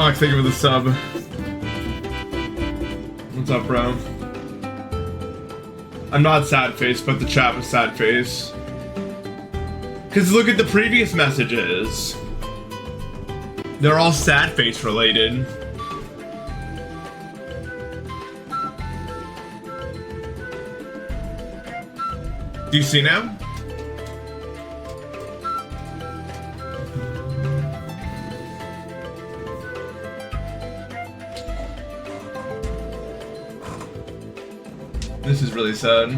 Oh, thank you for the sub. What's up, bro? I'm not sad face, but the chat was sad face. Cause look at the previous messages. They're all sad face related. Do you see now? This is really sad.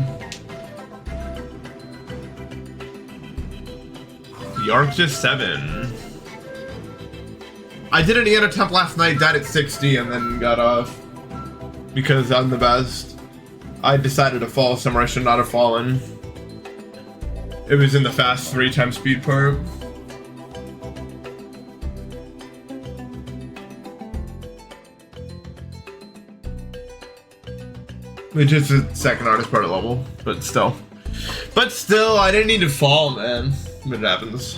Yark's just 7. I did an EN attempt last night, died at 60, and then got off. Because I'm the best. I decided to fall somewhere I should not have fallen. It was in the fast 3 times speed part. Which is the second hardest part of level, but still. But still, I didn't need to fall, man. But it happens.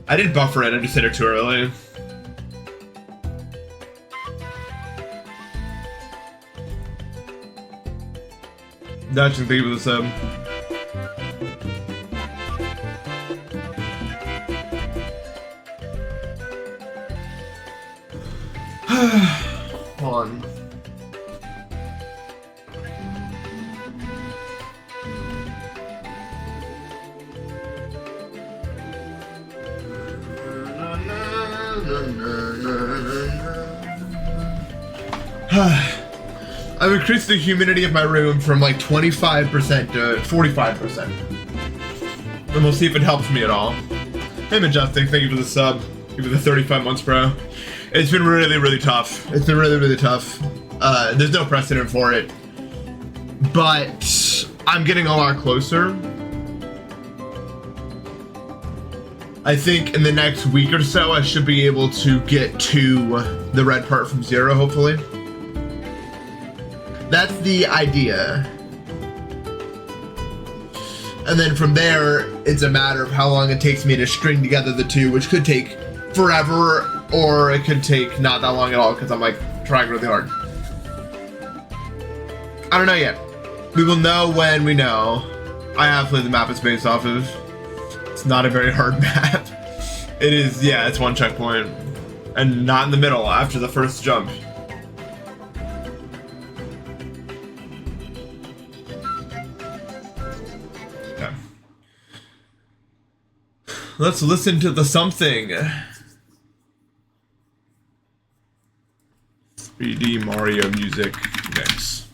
I didn't buffer it, I just hit it too early. Dodge and think of the sub. Hold on. I've increased the humidity of my room from like 25% to 45%. And we'll see if it helps me at all. Hey Majestic, thank you for the sub. Thank you for the 35 months, bro. It's been really, really tough. It's been really, really tough. There's no precedent for it. But I'm getting a lot closer. I think in the next week or so, I should be able to get to the red part from 0, hopefully. That's the idea. And then from there, it's a matter of how long it takes me to string together the two, which could take forever, or it could take not that long at all, because I'm like trying really hard. I don't know yet. We will know when we know. I have played the map it's based off of. It's not a very hard map. It is, yeah, it's one checkpoint. And not in the middle, after the first jump. Okay. Let's listen to the something. 3D Mario music mix.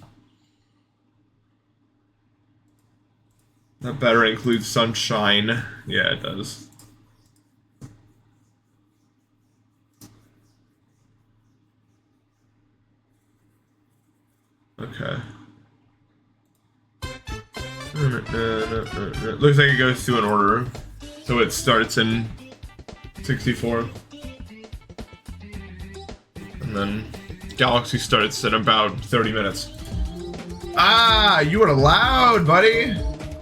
That better include sunshine. Yeah, it does. Okay. Looks like it goes through an order. So it starts in 64. And then Galaxy starts in about 30 minutes. Ah, you are loud, buddy.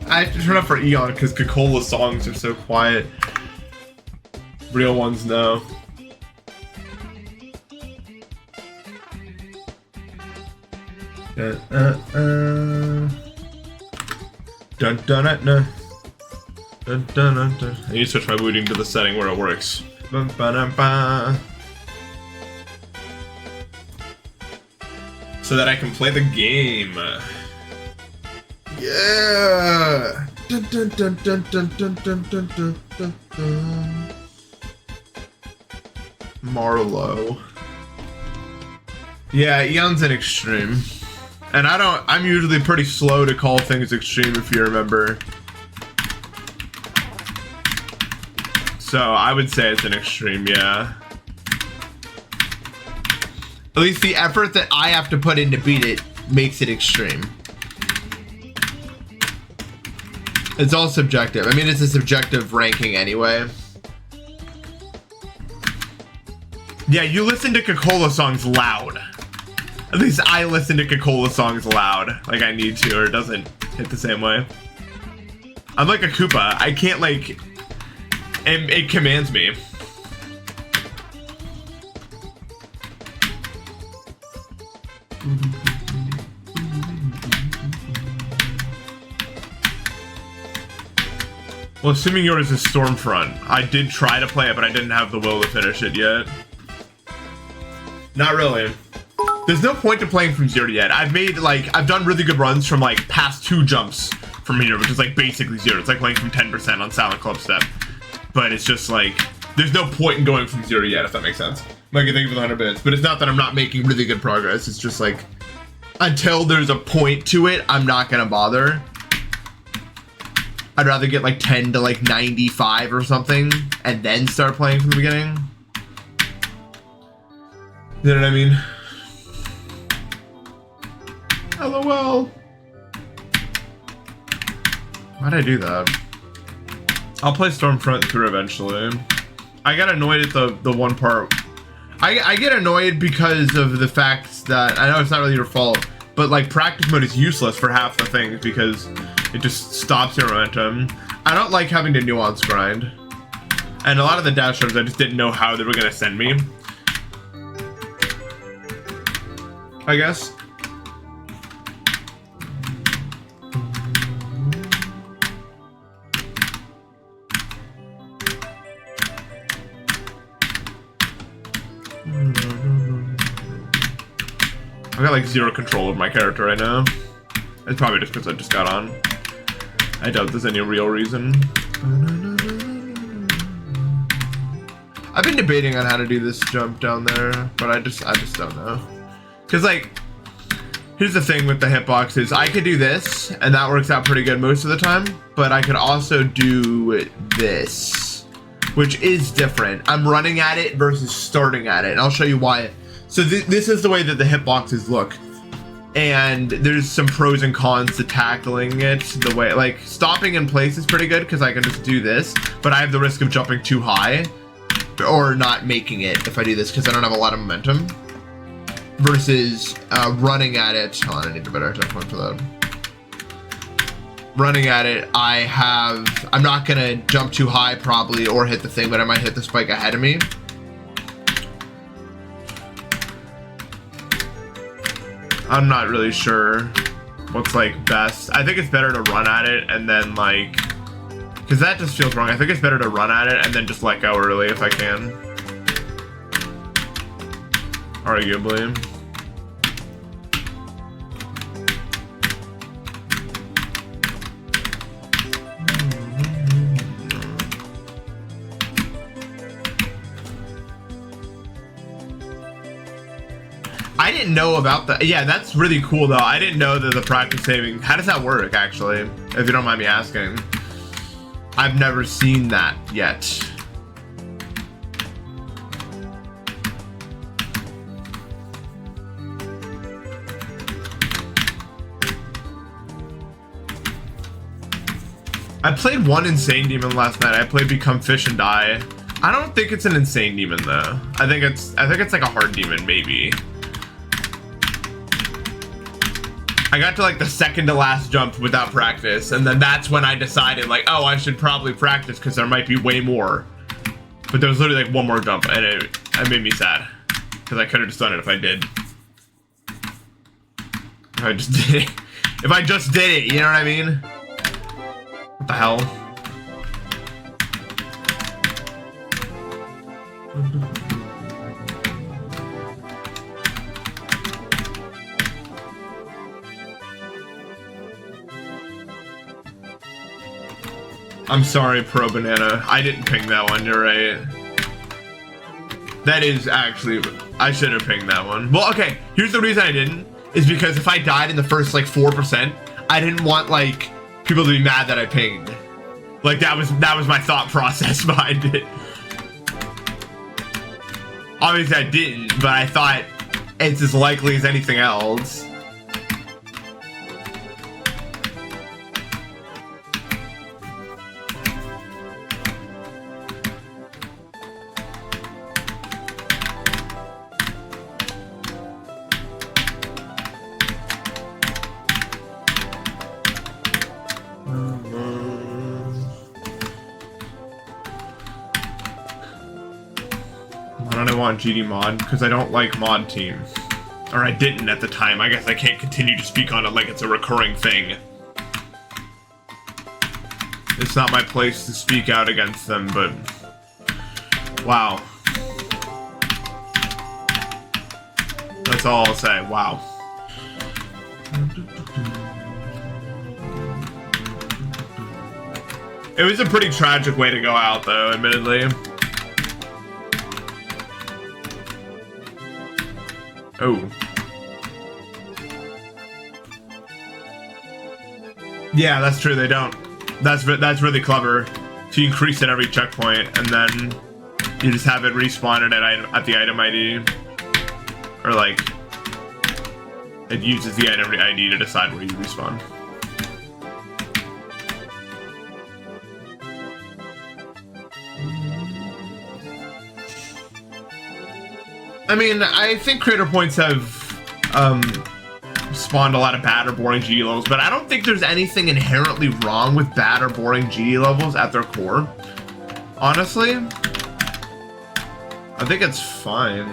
I have to turn up for Eon because Coca-Cola songs are so quiet. Real ones, no. Dun dun dun dun. Dun dun dun dun. I need to switch my booting to the setting where it works. Bum, ba, dum, ba. So that I can play the game. Yeah. Dun, dun, dun, dun, dun, dun, dun, dun, dun, dun, dun. Marlowe. Yeah, Eon's an extreme. And I'm usually pretty slow to call things extreme, if you remember. So I would say it's an extreme, yeah. At least the effort that I have to put in to beat it makes it extreme. It's all subjective. I mean, it's a subjective ranking anyway. Yeah, you listen to Coca-Cola songs loud. At least I listen to Coca-Cola songs loud, like I need to, or it doesn't hit the same way. I'm like a Koopa. I can't like, it commands me. Well, assuming yours is Stormfront, I did try to play it, but I didn't have the will to finish it yet. Not really. There's no point to playing from zero yet. I've done really good runs from like past 2 jumps from here, which is like basically zero. It's like playing from 10% on Silent Club Step. But it's just like, there's no point in going from zero yet, if that makes sense. Mikey, thank you for the 100 bits. But it's not that I'm not making really good progress. It's just like, until there's a point to it, I'm not gonna bother. I'd rather get like 10 to like 95 or something and then start playing from the beginning. You know what I mean? LOL. Why'd I do that? I'll play Stormfront through eventually. I got annoyed at the one part. I get annoyed because of the fact that, I know it's not really your fault, but like practice mode is useless for half the things because it just stops your momentum. I don't like having to nuance grind. And a lot of the dash runs I just didn't know how they were gonna send me, I guess. I got like 0 control of my character right now. It's probably just because I just got on. I doubt there's any real reason. I've been debating on how to do this jump down there, but I just don't know. Cause like, here's the thing with the hitboxes. I could do this, and that works out pretty good most of the time, but I could also do this, which is different. I'm running at it versus starting at it, and I'll show you why. So this is the way that the hitboxes look. And there's some pros and cons to tackling it the way, like stopping in place is pretty good because I can just do this, but I have the risk of jumping too high or not making it if I do this because I don't have a lot of momentum versus running at it. Hold on, I need a better attack point for that. Running at it, I'm not gonna jump too high probably or hit the thing, but I might hit the spike ahead of me. I'm not really sure what's like best. I think it's better to run at it and then like, cause that just feels wrong. I think it's better to run at it and then just let go early if I can. Arguably. I didn't know about that. Yeah, that's really cool though. I didn't know that the practice saving. How does that work actually? If you don't mind me asking. I've never seen that yet. I played one Insane Demon last night. I played Become Fish and Die. I don't think it's an Insane Demon though. I think it's like a hard demon maybe. I got to like the second to last jump without practice, and then that's when I decided like, oh, I should probably practice because there might be way more. But there was literally like one more jump, and it made me sad because I could have just done it if I did. If I just did it. If I just did it, you know what I mean? What the hell? I'm sorry, Pro Banana. I didn't ping that one, you're right. That is actually, I should have pinged that one. Well, okay, here's the reason I didn't, is because if I died in the first like 4%, I didn't want like people to be mad that I pinged. Like that was my thought process behind it. Obviously I didn't, but I thought it's as likely as anything else. Why don't I want GD mod? Because I don't like mod team. Or I didn't at the time. I guess I can't continue to speak on it like it's a recurring thing. It's not my place to speak out against them, but... Wow. That's all I'll say. Wow. It was a pretty tragic way to go out, though, admittedly. Oh. Yeah, that's true, they don't. That's really clever. So you increase at every checkpoint, and then you just have it respawn at the item ID. Or, like, it uses the item ID to decide where you respawn. I mean, I think creator points have spawned a lot of bad or boring GD levels, but I don't think there's anything inherently wrong with bad or boring GD levels at their core. Honestly, I think it's fine.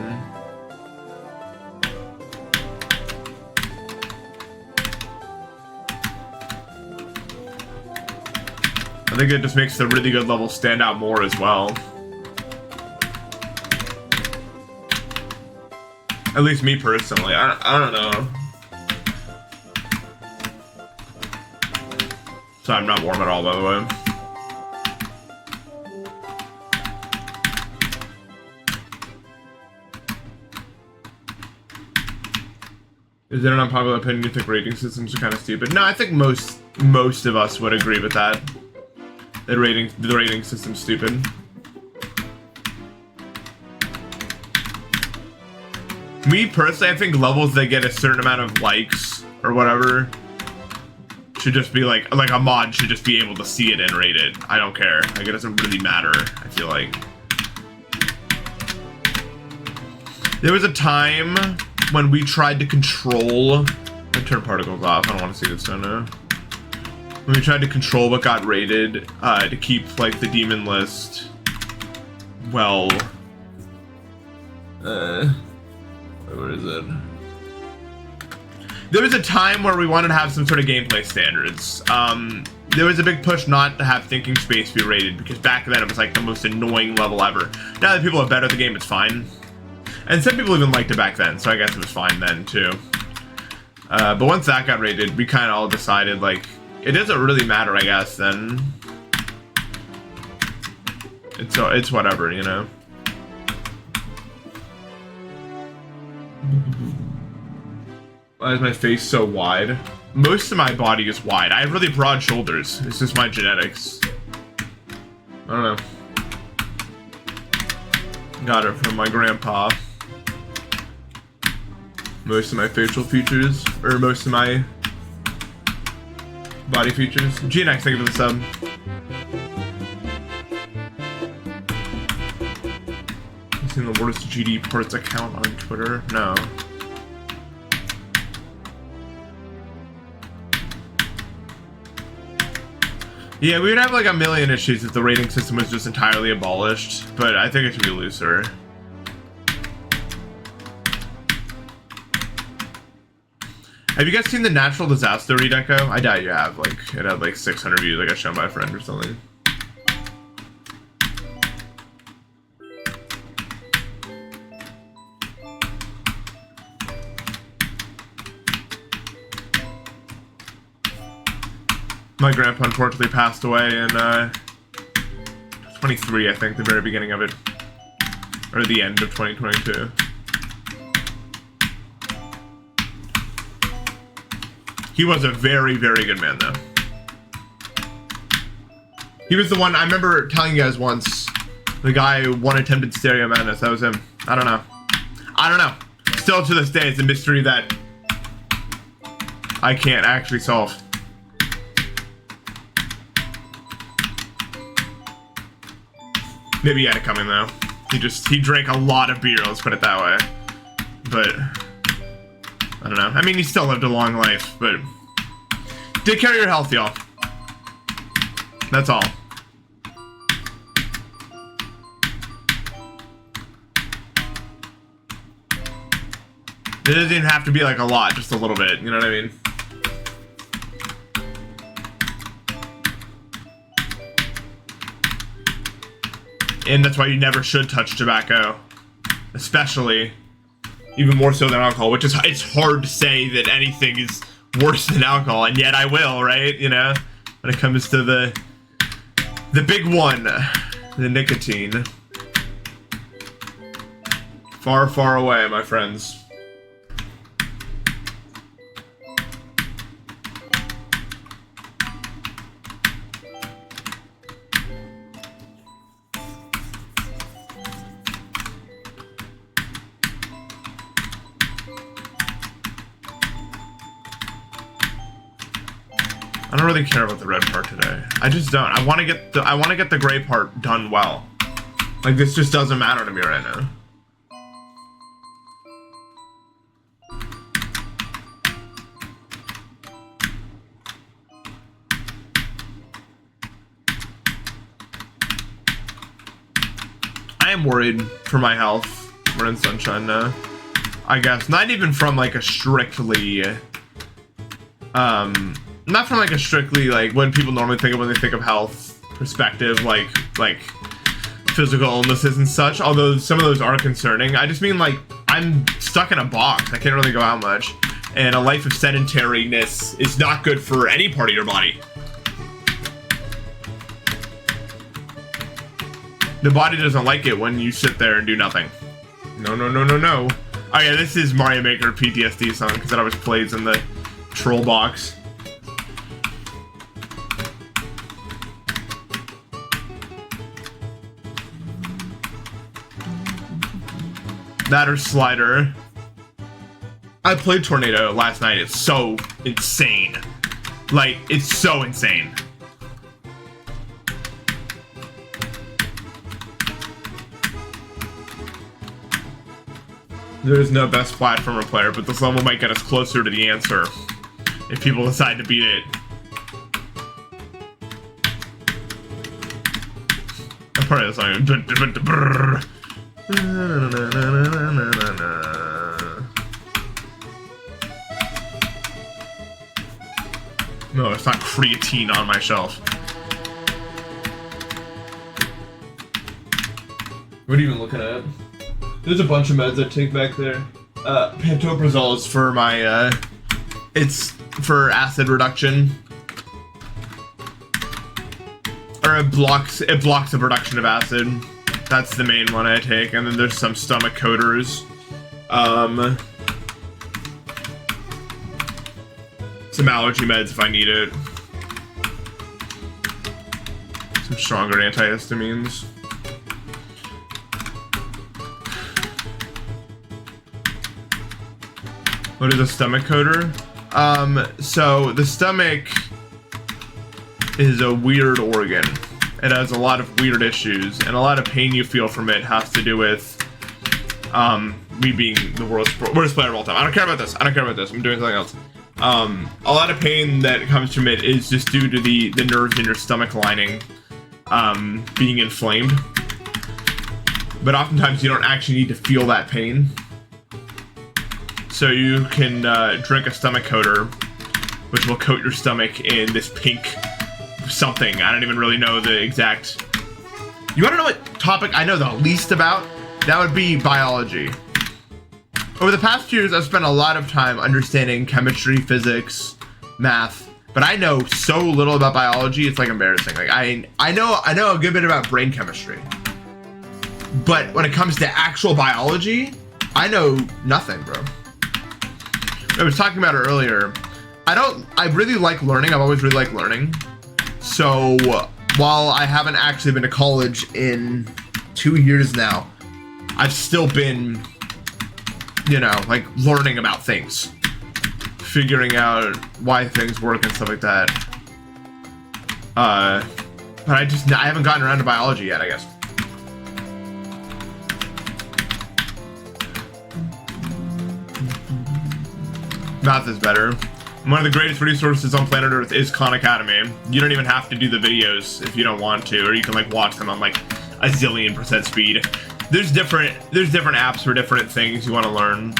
I think it just makes the really good levels stand out more as well. At least me personally, I don't know. So I'm not warm at all, by the way. Is it an unpopular opinion you think rating systems are kind of stupid? No, I think most of us would agree with that. The rating system's stupid. Me personally, I think levels that get a certain amount of likes or whatever should just be like a mod should just be able to see it and rate it. I don't care. Like, it doesn't really matter, I feel like. There was a time when we tried to control... I turn particles off. I don't want to see this so now. When we tried to control what got rated to keep, like, the demon list, well... where is it? There was a time where we wanted to have some sort of gameplay standards. There was a big push not to have thinking space be rated, because back then it was like the most annoying level ever. Now that people are better at the game, it's fine. And some people even liked it back then, so I guess it was fine then too. But once that got rated, we kind of all decided, like, it doesn't really matter, I guess, then. It's whatever, you know? Why is my face so wide? Most of my body is wide. I have really broad shoulders. It's just my genetics. I don't know. Got it from my grandpa. Most of my facial features, or most of my body features. GNX, thank you for the sub. You seen the worst GD ports account on Twitter? No. Yeah, we would have like a million issues if the rating system was just entirely abolished, but I think it should be looser. Have you guys seen the Natural Disaster redeco? I doubt you have. Like, it had like 600 views. I got shown by a friend or something. My grandpa unfortunately passed away in 23, I think, the very beginning of it. Or the end of 2022. He was a very, very good man, though. He was the one, I remember telling you guys once, the guy who won Attempted Stereo Madness, that was him. I don't know. I don't know. Still to this day, it's a mystery that I can't actually solve. Maybe he had it coming, though. He drank a lot of beer, let's put it that way. But I don't know. I mean, he still lived a long life, but take care of your health, y'all. That's all. It doesn't even have to be like a lot, just a little bit, you know what I mean? And that's why you never should touch tobacco. Especially, even more so than alcohol, which is, it's hard to say that anything is worse than alcohol, and yet I will, right? You know? When it comes to the big one, the nicotine. Far, far away, my friends. I don't really care about the red part today. I just don't. I want to get the gray part done well. Like, this just doesn't matter to me right now. I am worried for my health. We're in sunshine now. I guess not even from like a strictly not from like a strictly like when people normally think of when they think of health perspective, like physical illnesses and such, although some of those are concerning. I just mean like I'm stuck in a box. I can't really go out much, and a life of sedentariness is not good for any part of your body. The body doesn't like it when you sit there and do nothing. No, no, no, no, no. Oh yeah, this is Mario Maker PTSD song, because it always plays in the troll box. That or Slider. I played Tornado last night. It's so insane. Like, it's so insane. There is no best platformer player, but this level might get us closer to the answer if people decide to beat it. I'm part of the song. No, it's not creatine on my shelf. What are you even looking at? There's a bunch of meds I take back there. Pantoprazole is for my, it's for acid reduction. Or it blocks the production of acid. That's the main one I take, and then there's some stomach coaters. Some allergy meds if I need it. Some stronger antihistamines. What is a stomach coater? So the stomach is a weird organ. It has a lot of weird issues, and a lot of pain you feel from it has to do with me being the worst player of all time. I don't care about this. I don't care about this. I'm doing something else. A lot of pain that comes from it is just due to the nerves in your stomach lining being inflamed. But oftentimes you don't actually need to feel that pain. So you can drink a stomach coater, which will coat your stomach in this pink something. I don't even really know the exact... You want to know what topic I know the least about? That would be biology. Over the past years, I've spent a lot of time understanding chemistry, physics, math, but I know so little about biology, it's like embarrassing. Like I know a good bit about brain chemistry, but when it comes to actual biology, I know nothing, bro. I was talking about it earlier. I really like learning. I've always really liked learning. So while I haven't actually been to college in 2 years now, I've still been, you know, like learning about things, figuring out why things work and stuff like that. But I haven't gotten around to biology yet, I guess. Math is better. One of the greatest resources on planet Earth is Khan Academy. You don't even have to do the videos if you don't want to, or you can like watch them on like a zillion% speed. There's different apps for different things you want to learn.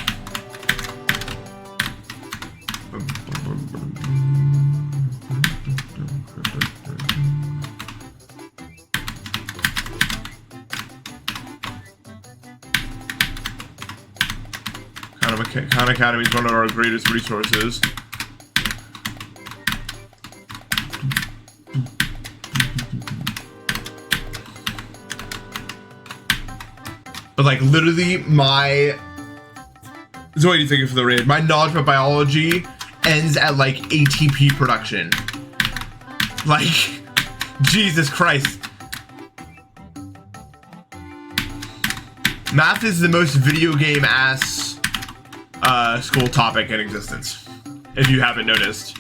Khan Academy is one of our greatest resources. But like literally so what do you think for the raid? My knowledge about biology ends at like ATP production. Like, Jesus Christ. Math is the most video game ass school topic in existence, if you haven't noticed.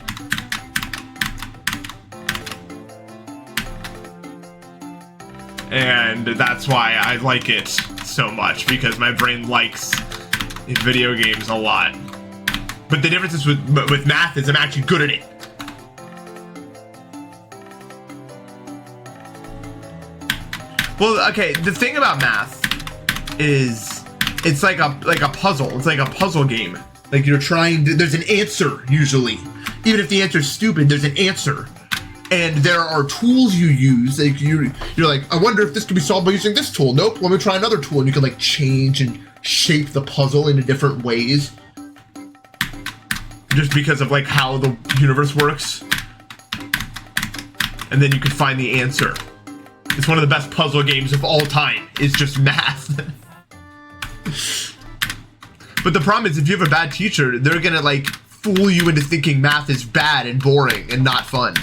And that's why I like it so much, because my brain likes video games a lot. But the difference is with math is I'm actually good at it. Well, okay, the thing about math is it's like a puzzle. It's like a puzzle game. Like you're trying to, there's an answer usually. Even if the answer is stupid, there's an answer. And there are tools you use. Like you're like, I wonder if this can be solved by using this tool. Nope, let me try another tool. And you can like change and shape the puzzle into different ways. Just because of like how the universe works. And then you can find the answer. It's one of the best puzzle games of all time. It's just math. But the problem is if you have a bad teacher, they're gonna like fool you into thinking math is bad and boring and not fun.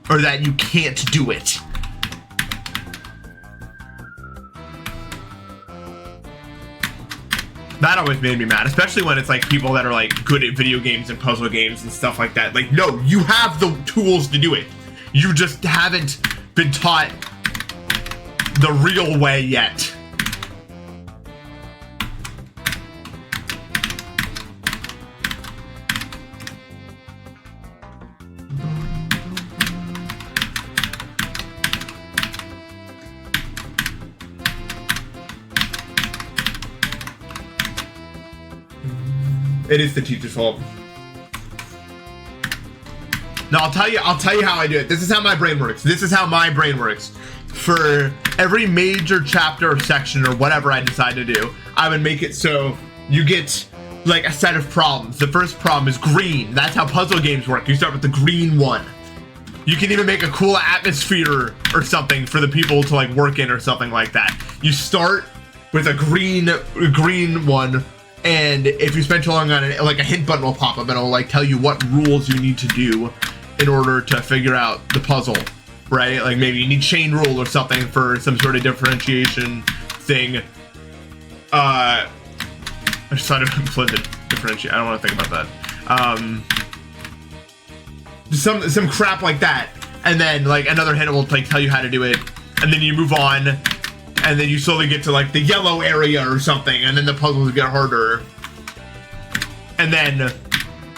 Or that you can't do it. That always made me mad, especially when it's like people that are like good at video games and puzzle games and stuff like that. Like, no, you have the tools to do it. You just haven't been taught the real way yet. It is the teacher's fault. No, I'll tell you how I do it. This is how my brain works. This is how my brain works. For every major chapter or section or whatever I decide to do, I would make it so you get like a set of problems. The first problem is green. That's how puzzle games work. You start with the green one. You can even make a cool atmosphere or something for the people to like work in or something like that. You start with a green one. And if you spend too long on it, like a hint button will pop up and it'll like tell you what rules you need to do in order to figure out the puzzle, right? Like maybe you need chain rule or something for some sort of differentiation thing. I just thought of implicit differentiate. I don't want to think about that. Some crap like that, and then like another hint will like tell you how to do it, and then you move on. And then you slowly get to like the yellow area or something, and then the puzzles get harder. And then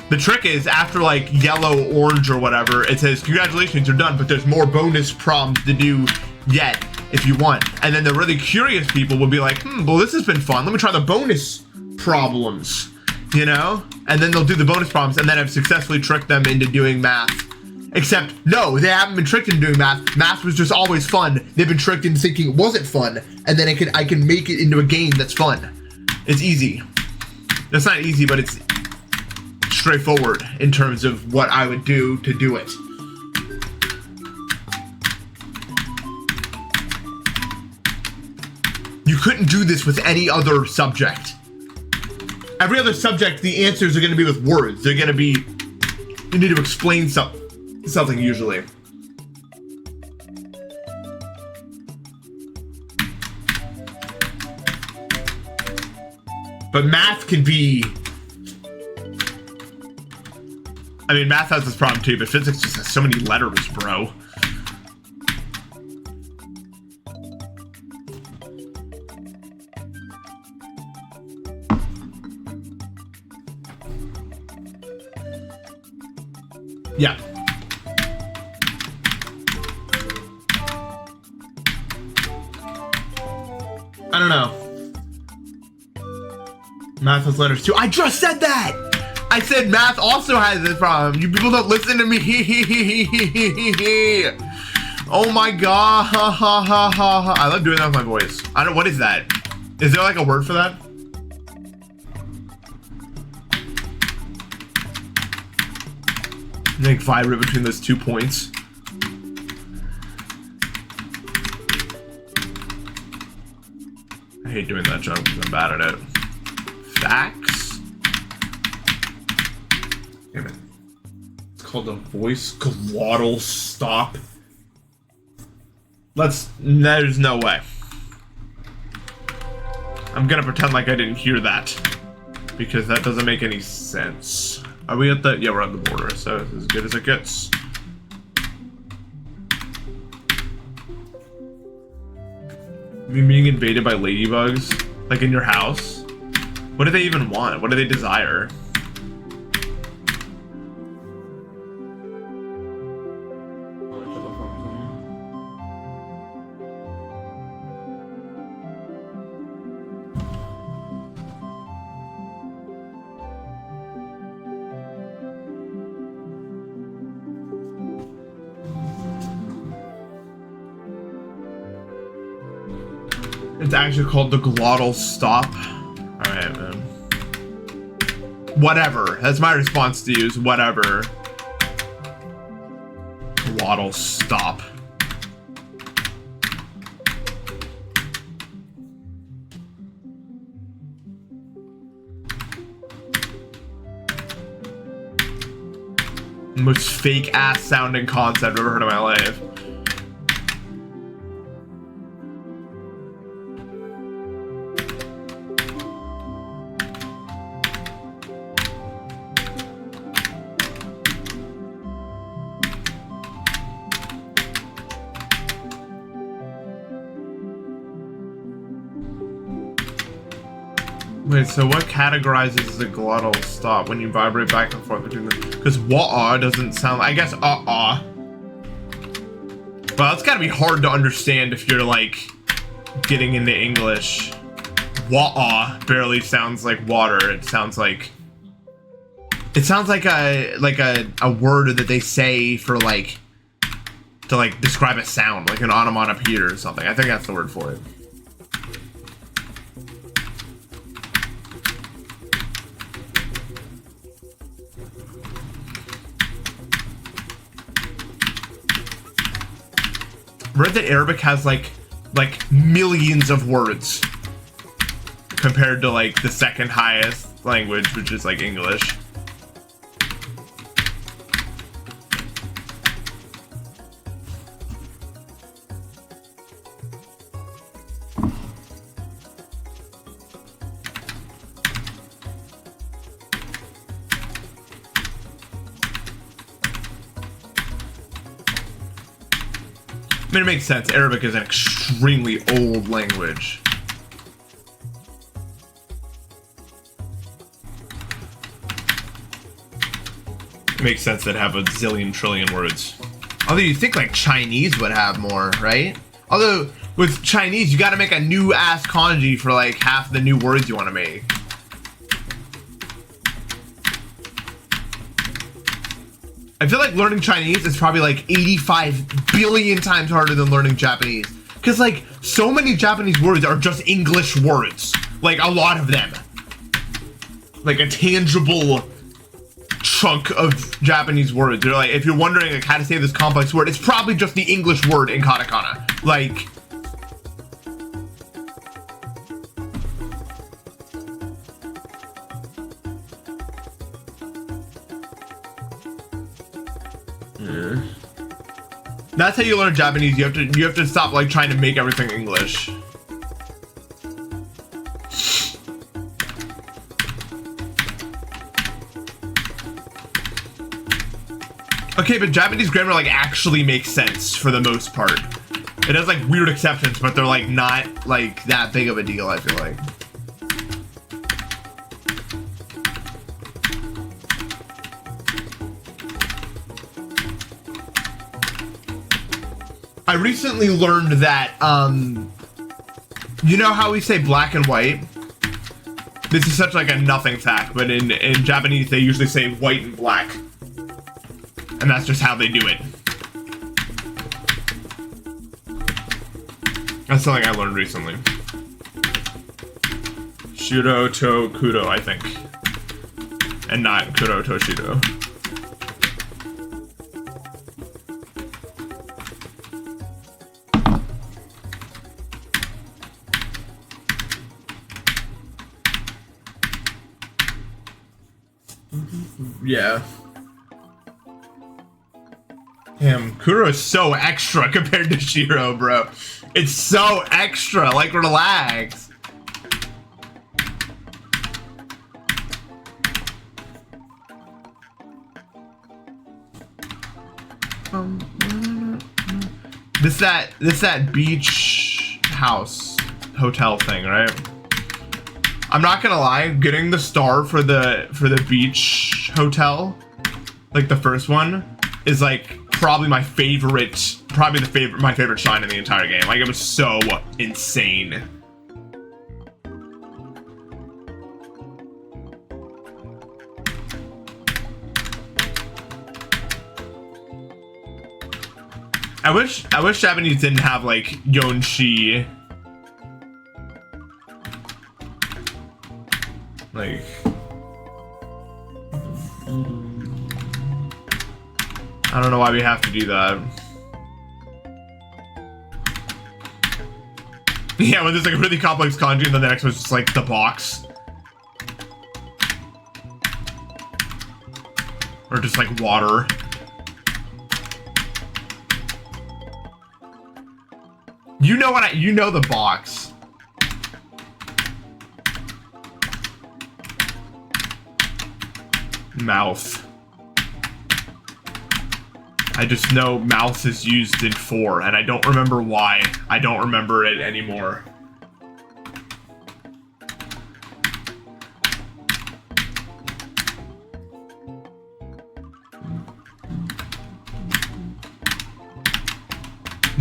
the trick is after like yellow, orange, or whatever, it says, congratulations, you're done, but there's more bonus problems to do yet if you want. And then the really curious people will be like, well, this has been fun. Let me try the bonus problems, you know? And then they'll do the bonus problems, and then I've successfully tricked them into doing math. Except, no, they haven't been tricked into doing math. Math was just always fun. They've been tricked into thinking it wasn't fun, and then I can make it into a game that's fun. It's easy. It's not easy, but it's straightforward in terms of what I would do to do it. You couldn't do this with any other subject. Every other subject, the answers are going to be with words. They're going to be, you need to explain something usually. But math can be, I mean, math has this problem too, but physics just has so many letters, bro. Yeah. I don't know. Math has letters too. I just said that! I said math also has this problem. You people don't listen to me. Oh my god. I love doing that with my voice. I don't, what is that? Is there like a word for that? Like vibrate between those 2 points. I hate doing that joke because I'm bad at it. Facts? Damn it. It's called a voice glottal stop. There's no way. I'm gonna pretend like I didn't hear that. Because that doesn't make any sense. Are we at the, yeah, we're at the border, so it's as good as it gets. You're being invaded by ladybugs? Like in your house? What do they even want? What do they desire? It's actually called the glottal stop. Alright, man. Whatever. That's my response to you, is whatever. Glottal stop. Most fake ass sounding concept I've ever heard in my life. Wait, so what categorizes as a glottal stop when you vibrate back and forth between them? Because wah doesn't sound, I guess well, that's gotta be hard to understand if you're like getting into English. Wah barely sounds like water. It sounds like a word that they say for like to like describe a sound, like an onomatopoeia or something. I think that's the word for it. Read that Arabic has like millions of words compared to like the second highest language, which is like English. I mean, it makes sense. Arabic is an extremely old language. It makes sense that have a zillion trillion words. Although you think like Chinese would have more, right? Although with Chinese, you got to make a new ass kanji for like half the new words you want to make. I feel like learning Chinese is probably like 85 billion times harder than learning Japanese. Because like so many Japanese words are just English words. Like a lot of them. Like a tangible chunk of Japanese words. They're like, if you're wondering like how to say this complex word, it's probably just the English word in katakana. Like, that's how you learn Japanese. You have to stop like trying to make everything English. Okay, but Japanese grammar like actually makes sense for the most part. It has like weird exceptions, but they're like not like that big of a deal, I feel like. I recently learned that, you know how we say black and white? This is such like a nothing fact, but in Japanese they usually say white and black. And that's just how they do it. That's something I learned recently. Shudo to kudo, I think. And not kudo to shudo. Yeah. Damn, Kuro is so extra compared to Shiro, bro. It's so extra, like, relax. This that beach house hotel thing, right? I'm not gonna lie, getting the star for the beach hotel, like the first one, is like probably my favorite shine in the entire game. Like, it was so insane. I wish Japanese didn't have like Yonshi. Like, I don't know why we have to do that. Yeah, when there's like a really complex kanji and then the next one's just like the box. Or just like water. You know what you know the box. Mouth. I just know mouth is used in 4, and I don't remember why. I don't remember it anymore.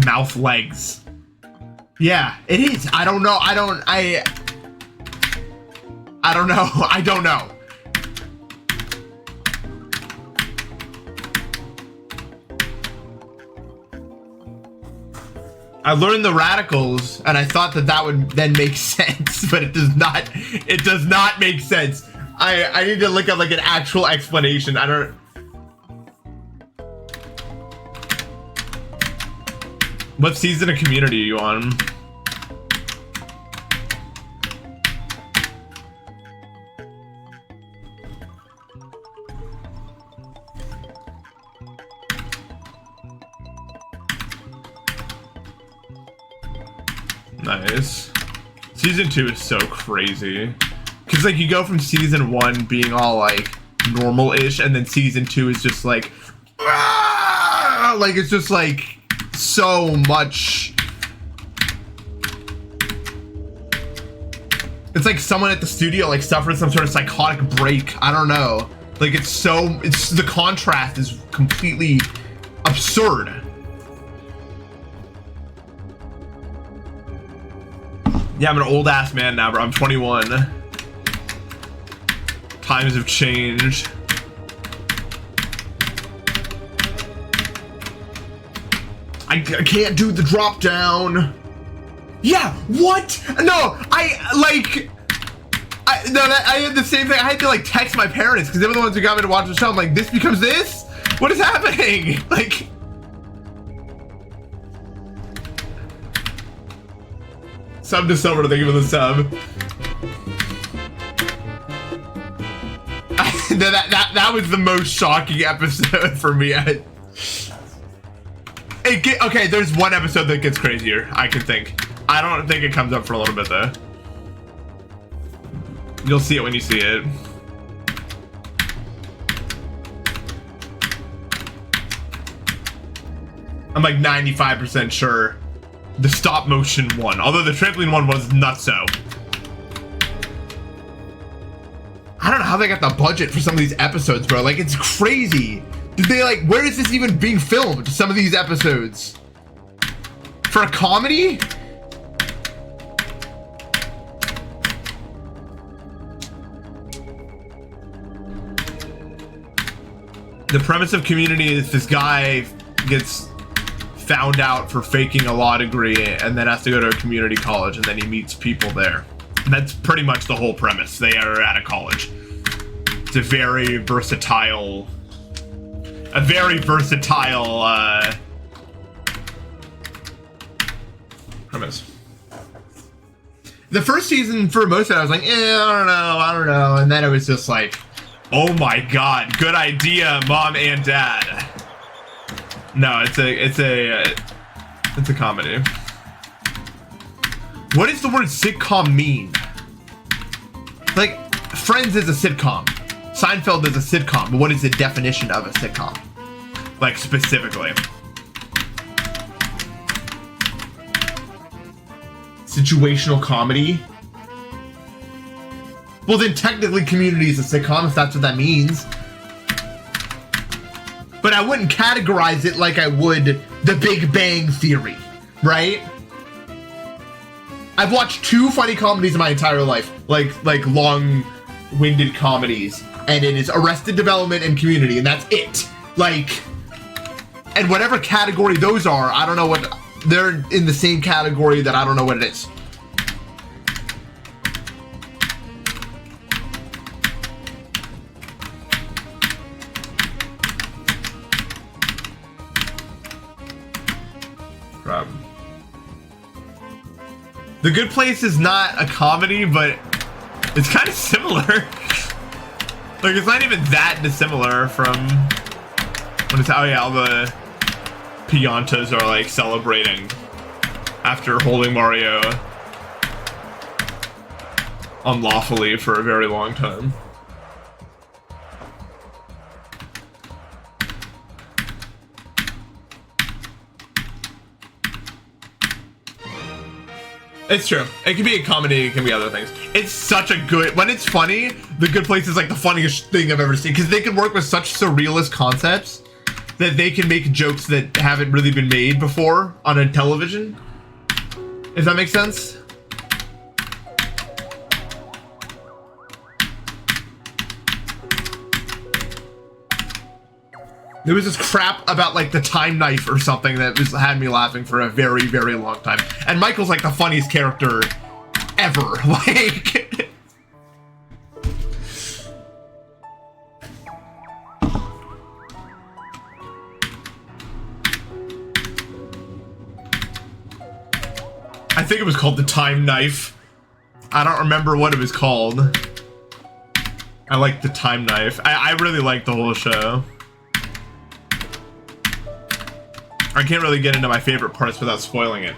Mouth legs. Yeah, it is. I don't know. I don't know. I don't know. I learned the radicals, and I thought that would then make sense, but it does not. It does not make sense. I need to look up like an actual explanation. I don't. What season of Community are you on? Nice. Season 2 is so crazy. Cause like you go from season 1 being all like normal-ish, and then season 2 is just like, ah! Like it's just like so much. It's like someone at the studio like suffered some sort of psychotic break. I don't know. Like it's the contrast is completely absurd. Yeah, I'm an old ass man now, bro. I'm 21. Times have changed. I can't do the drop down. Yeah, what? No, I had the same thing. I had to like text my parents because they were the ones who got me to watch the show. I'm like, this becomes this? What is happening? Like, sub to Silver, thank you for the sub. that was the most shocking episode for me. Okay, there's one episode that gets crazier, I can think. I don't think it comes up for a little bit though. You'll see it when you see it. I'm like 95% sure the stop motion one, although the trampoline one was nutso. I don't know how they got the budget for some of these episodes, bro. Like, it's crazy. Did they like, where is this even being filmed? Some of these episodes for a comedy? The premise of Community is this guy gets found out for faking a law degree and then has to go to a community college, and then he meets people there. And that's pretty much the whole premise. They are at a college. It's a very versatile premise. The first season, for most of it, I was like, I don't know. And then it was just like, Oh my god, good idea, mom and dad. No, it's a comedy. What does the word sitcom mean? Like, Friends is a sitcom. Seinfeld is a sitcom, but what is the definition of a sitcom? Like, specifically. Situational comedy? Well, then technically Community is a sitcom, if that's what that means. But I wouldn't categorize it like I would The Big Bang Theory, right? I've watched 2 funny comedies in my entire life, like long-winded comedies, and it is Arrested Development and Community, and that's it. Like, and whatever category those are, I don't know what, they're in the same category that I don't know what it is. The Good Place is not a comedy, but it's kind of similar. Like, it's not even that dissimilar from when it's, oh yeah, all the Piantas are like celebrating after holding Mario unlawfully for a very long time. It's true. It can be a comedy, it can be other things. It's such a good, when it's funny, The Good Place is like the funniest thing I've ever seen, because they can work with such surrealist concepts that they can make jokes that haven't really been made before on a television. If that makes sense. There was this crap about like the time knife or something that just had me laughing for a very, very long time. And Michael's like the funniest character ever. Like, I think it was called The Time Knife. I don't remember what it was called. I like The Time Knife. I really like the whole show. I can't really get into my favorite parts without spoiling it.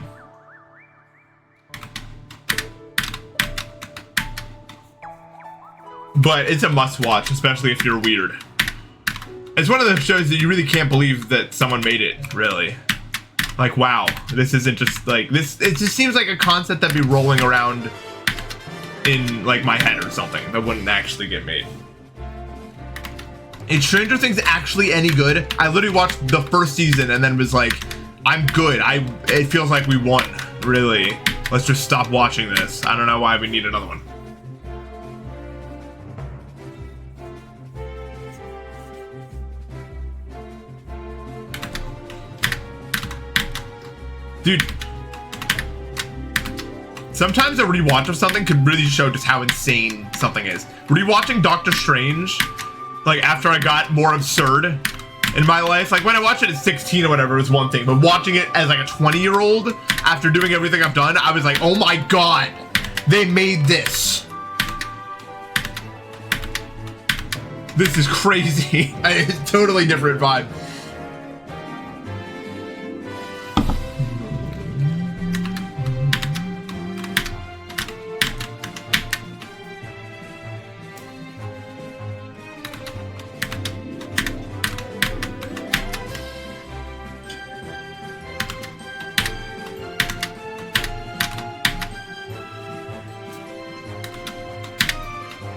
But it's a must-watch, especially if you're weird. It's one of those shows that you really can't believe that someone made it, really. Like, wow, this isn't just like this. It just seems like a concept that'd be rolling around in like my head or something that wouldn't actually get made. Is Stranger Things actually any good? I literally watched the first season and then was like, I'm good. It feels like we won, really. Let's just stop watching this. I don't know why we need another one. Dude, sometimes a rewatch of something could really show just how insane something is. Rewatching Doctor Strange, like after I got more absurd in my life, like when I watched it at 16 or whatever, it was one thing, but watching it as like a 20-year-old after doing everything I've done, I was like, oh my god, they made this. This is crazy. It's a totally different vibe.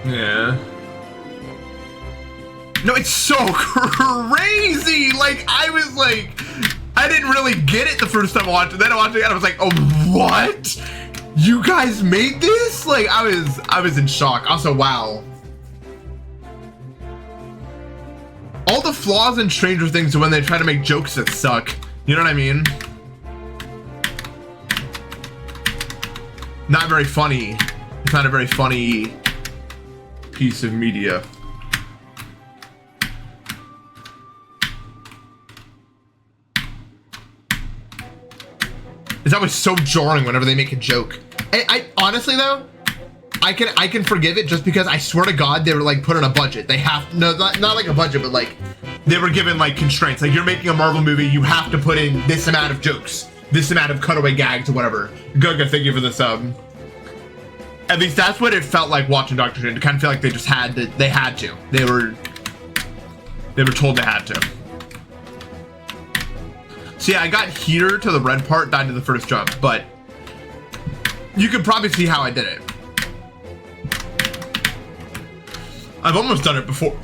Yeah. No, it's so crazy. Like, I was like, I didn't really get it the first time I watched it. Then I watched it and I was like, oh, what? You guys made this? Like, I was in shock. Also, wow. All the flaws in Stranger Things are when they try to make jokes that suck. You know what I mean? Not very funny. It's not a very funny piece of media. It's always so jarring whenever they make a joke. I honestly though, I can forgive it just because I swear to God they were like put on a budget. They have not like a budget, but like they were given like constraints. Like you're making a Marvel movie, you have to put in this amount of jokes, this amount of cutaway gags or whatever. Guga, thank you for the sub. At least that's what it felt like watching Doctor Strange. It kind of felt like they just had to. They had to. They were told they had to. So yeah, I got here to the red part, died to the first jump, but you could probably see how I did it. I've almost done it before.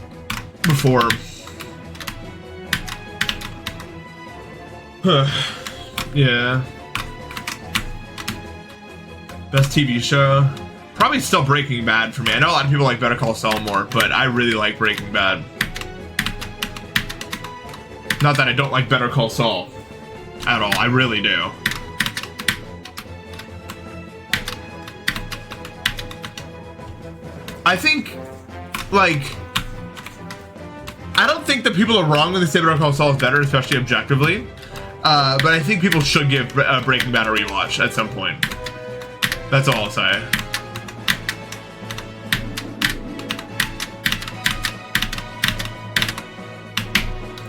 Yeah. Best TV show? Probably still Breaking Bad for me. I know a lot of people like Better Call Saul more, but I really like Breaking Bad. Not that I don't like Better Call Saul at all. I really do. I think, like, I don't think that people are wrong when they say Better Call Saul is better, especially objectively. But I think people should give Breaking Bad a rewatch at some point. That's all I'll say.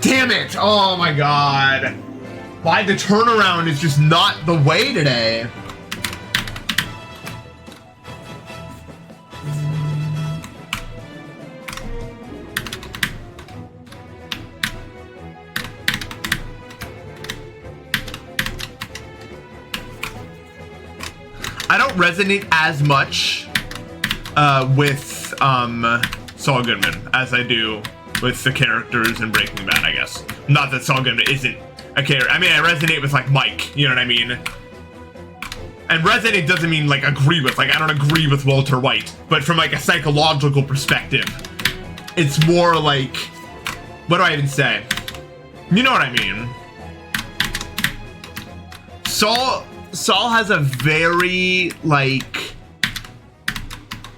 Damn it! Oh my god. Why the turnaround is just not the way today. I don't resonate as much with Saul Goodman as I do with the characters in Breaking Bad, I guess. Not that Saul Goodman isn't a character. I mean, I resonate with, like, Mike, you know what I mean? And resonate doesn't mean, like, agree with. Like, I don't agree with Walter White. But from, like, a psychological perspective, it's more like... What do I even say? You know what I mean? Saul has a very, like...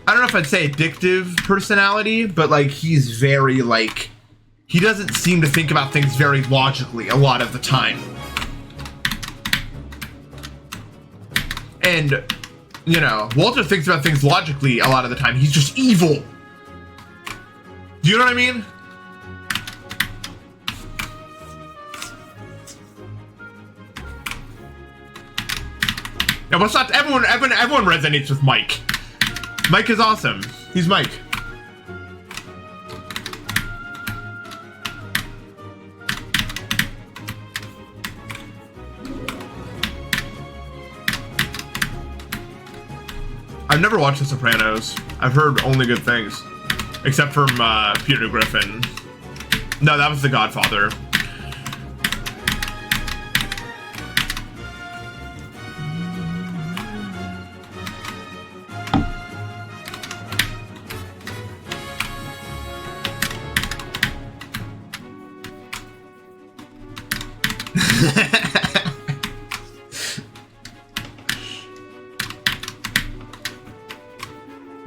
I don't know if I'd say addictive personality, but like he's very like, he doesn't seem to think about things very logically a lot of the time. And, you know, Walter thinks about things logically a lot of the time. He's just evil. Do you know what I mean? Yeah, what's not everyone resonates with Mike. Mike is awesome. He's Mike. I've never watched The Sopranos. I've heard only good things. Except from Peter Griffin. No, that was The Godfather.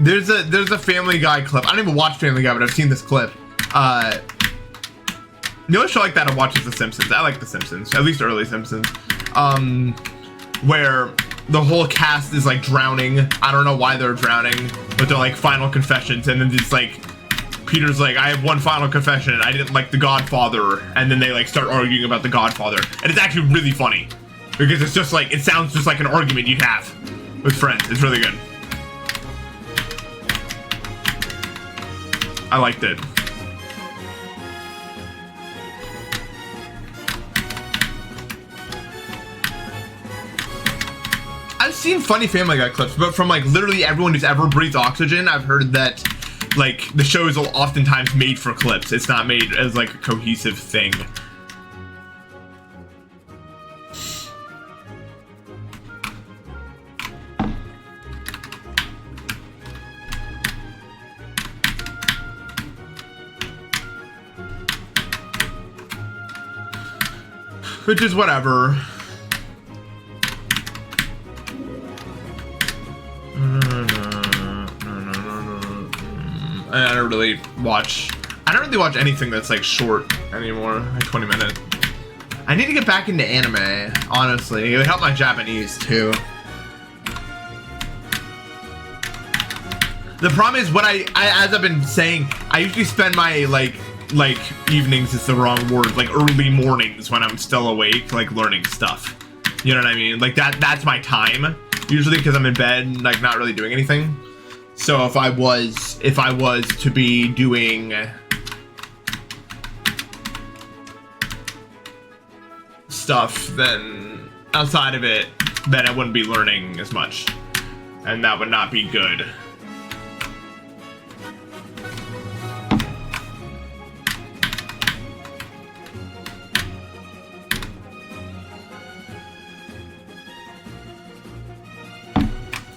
There's a Family Guy clip. I don't even watch Family Guy, but I've seen this clip. The only show like that I watch is The Simpsons. I like The Simpsons, at least early Simpsons. Where the whole cast is like drowning. I don't know why they're drowning, but they're like final confessions, and then it's like Peter's like, I have one final confession. I didn't like The Godfather, and then they like start arguing about The Godfather, and it's actually really funny because it's just like, it sounds just like an argument you'd have with friends. It's really good. I liked it. I've seen funny Family Guy clips, but from like literally everyone who's ever breathed oxygen, I've heard that like the show is oftentimes made for clips. It's not made as like a cohesive thing. Which is whatever. I don't really watch anything that's like short anymore, like 20 minutes. I need to get back into anime, honestly. It would help my Japanese too. The problem is, what as I've been saying, I usually spend my like evenings is the wrong word, like early mornings when I'm still awake, like learning stuff. You know what I mean? Like that's my time usually, because I'm in bed and like not really doing anything. So if I was to be doing stuff, then outside of it, then I wouldn't be learning as much, and that would not be good.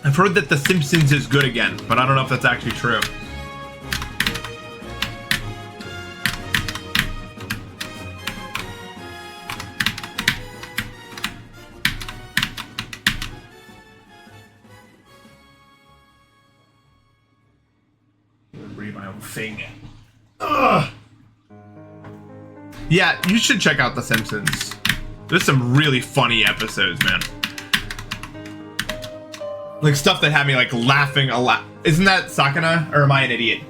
I've heard that The Simpsons is good again, but I don't know if that's actually true. Read my own thing. Ugh. Yeah, you should check out The Simpsons. There's some really funny episodes, man. Like stuff that had me like laughing a lot. Isn't that Sakana, or am I an idiot?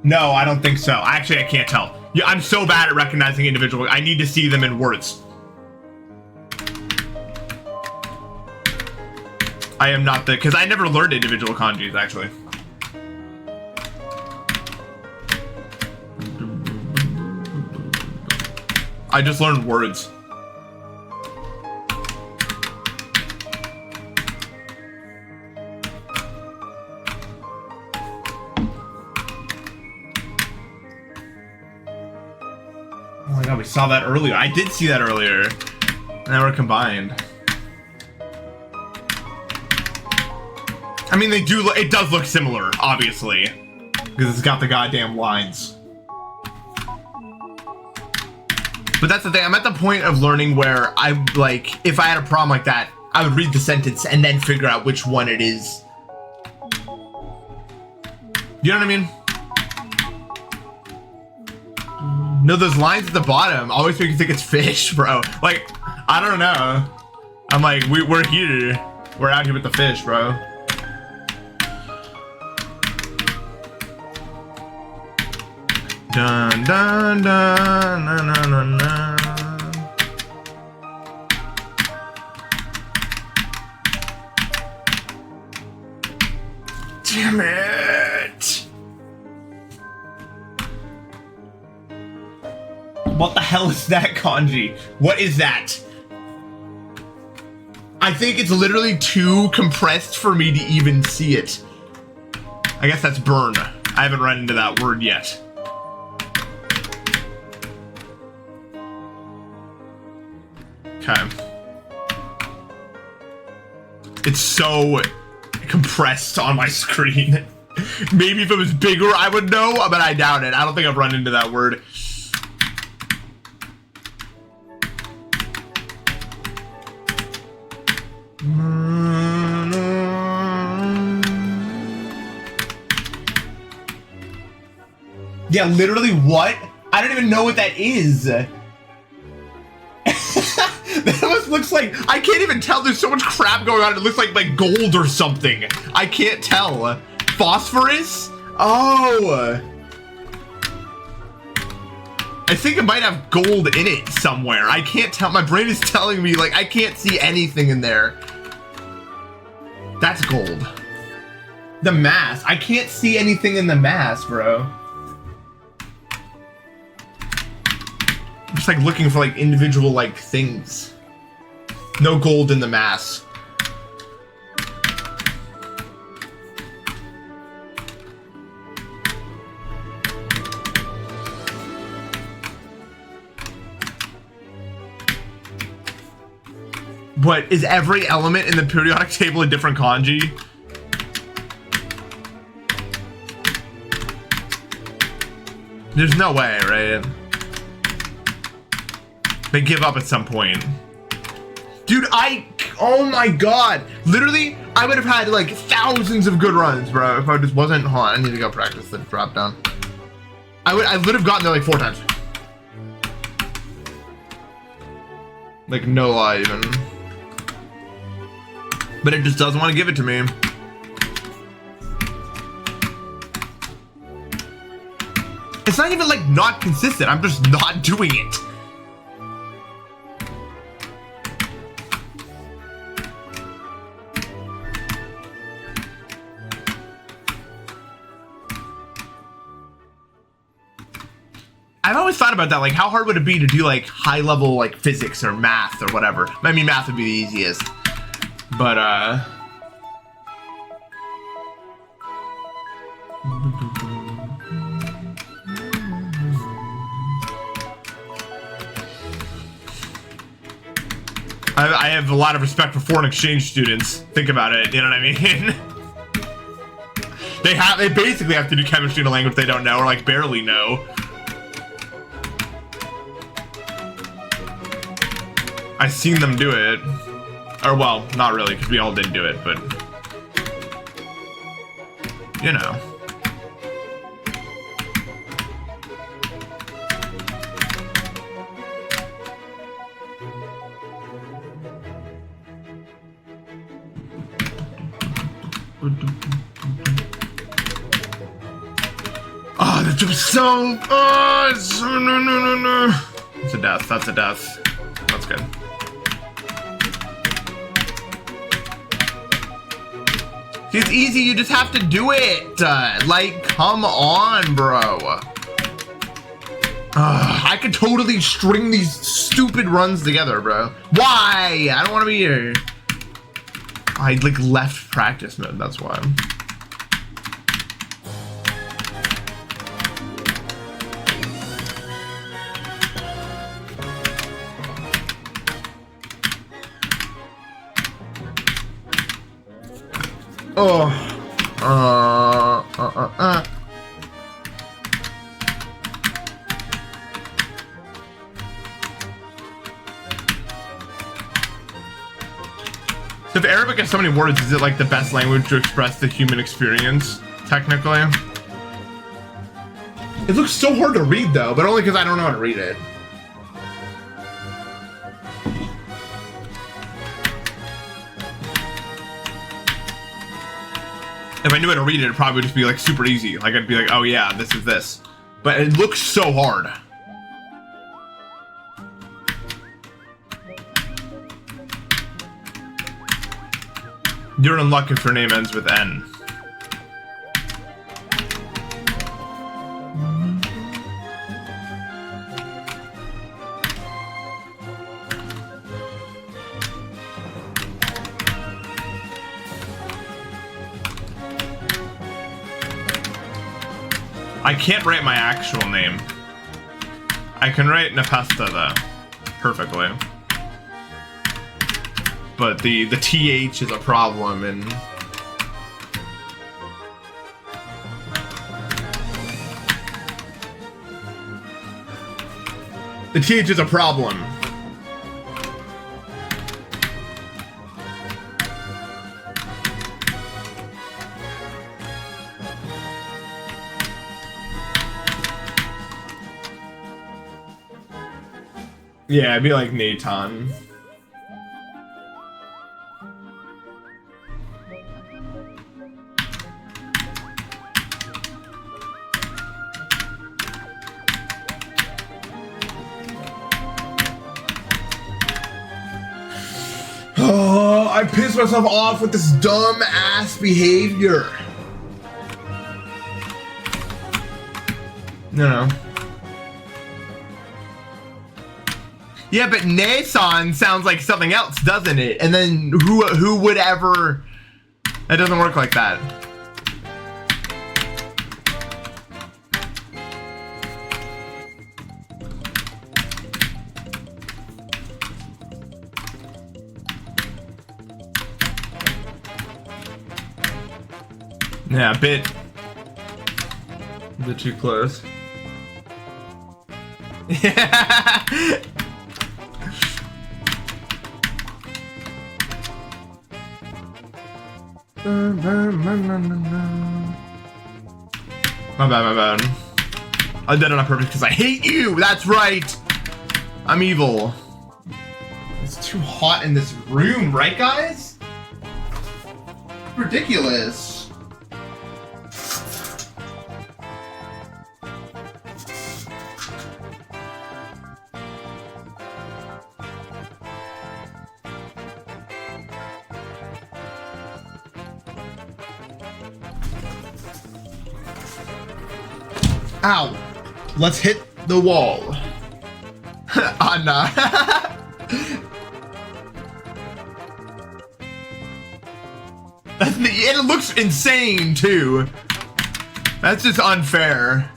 No, I don't think so. Actually, I can't tell. Yeah, I'm so bad at recognizing individual. I need to see them in words. I am not because I never learned individual kanjis actually. I just learned words. Oh my god, we saw that earlier. I did see that earlier. Now we're combined. I mean, they do. It does look similar, obviously, because it's got the goddamn lines. But that's the thing. I'm at the point of learning where I like, if I had a problem like that, I would read the sentence and then figure out which one it is. You know what I mean? No, those lines at the bottom always make you think it's fish, bro. Like, I don't know. I'm like, we're here. We're out here with the fish, bro. Dun dun dun na na na na. Damn it! What the hell is that kanji? What is that? I think it's literally too compressed for me to even see it. I guess that's burn. I haven't run into that word yet. Okay. It's so compressed on my screen. Maybe if it was bigger, I would know, but I doubt it. I don't think I've run into that word. Yeah, literally what? I don't even know what that is. That almost looks like, I can't even tell. There's so much crap going on. It looks like gold or something. I can't tell. Phosphorus? Oh. I think it might have gold in it somewhere. I can't tell. My brain is telling me like I can't see anything in there. That's gold. The mass. I can't see anything in the mass, bro. I'm just like looking for like individual like things. No gold in the mass. What, is every element in the periodic table a different kanji? There's no way, right? They give up at some point. Dude, oh my god. Literally, I would have had like thousands of good runs, bro, if I just wasn't, hold on, I need to go practice the drop down. I would have gotten there like 4 times. Like no lie even. But it just doesn't want to give it to me. It's not even like not consistent. I'm just not doing it. I've always thought about that, like how hard would it be to do like high level like physics or math or whatever. I mean, math would be the easiest, but I have a lot of respect for foreign exchange students. Think about it, you know what I mean? They basically have to do chemistry in a language they don't know or like barely know. I've seen them do it. Or well, not really, because we all didn't do it, but you know. Oh, that was so. Oh, it's, no. It's a death. That's a death. That's good. It's easy. You just have to do it. Like, come on, bro. I could totally string these stupid runs together, bro. Why? I don't want to be here. I like left practice mode. That's why. Oh, So if Arabic has so many words, is it like the best language to express the human experience, technically? It looks so hard to read though, but only because I don't know how to read it. If I knew how to read it, it'd probably just be like super easy. Like I'd be like, oh yeah, this is this. But it looks so hard. You're in luck if your name ends with N. I can't write my actual name. I can write Npesta though, perfectly. But the TH is a problem, and the TH is a problem. Yeah, it'd be like Nathan. Oh, I pissed myself off with this dumb ass behavior. No. Yeah, but Nason sounds like something else, doesn't it? And then who would ever? That doesn't work like that. Yeah, a bit too close. Yeah. My bad. I did it on purpose because I hate you. That's right. I'm evil. It's too hot in this room, right, guys? Ridiculous. Ow. Let's hit the wall. Anna. It looks insane too. That's just unfair.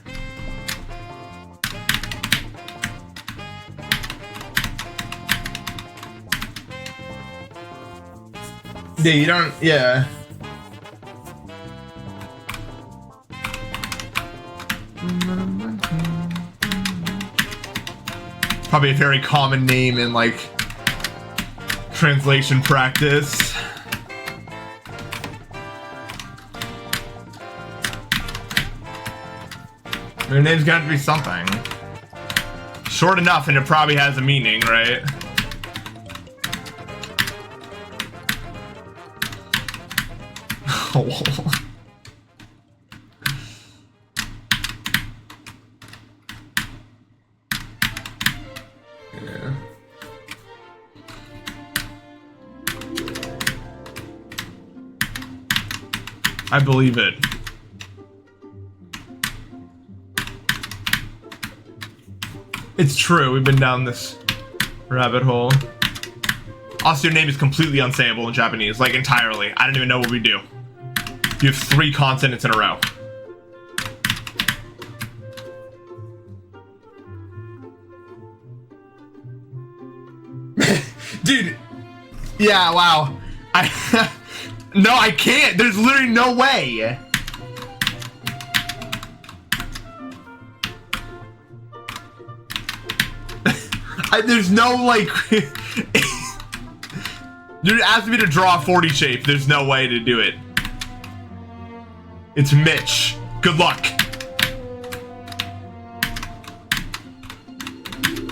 Yeah, you don't, yeah. Probably a very common name in like translation practice. Their name's got to be something short enough, and it probably has a meaning, right? Yeah. I believe it. It's true, we've been down this rabbit hole. Also, your name is completely unsayable in Japanese, like entirely. I don't even know what we do. You have 3 consonants in a row. Dude. Yeah, wow. No, I can't. There's literally no way. There's no, like... Dude asked me to draw a 40 shape. There's no way to do it. It's Mitch. Good luck.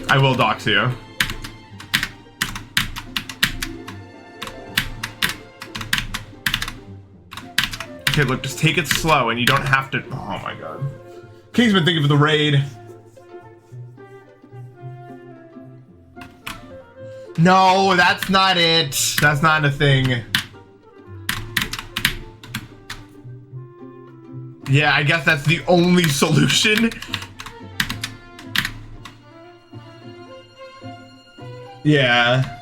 I will dox you. Okay, look, just take it slow and you don't have to... Oh my god. Kingsman, thank you for the raid. No, that's not it. That's not a thing. Yeah, I guess that's the only solution. Yeah.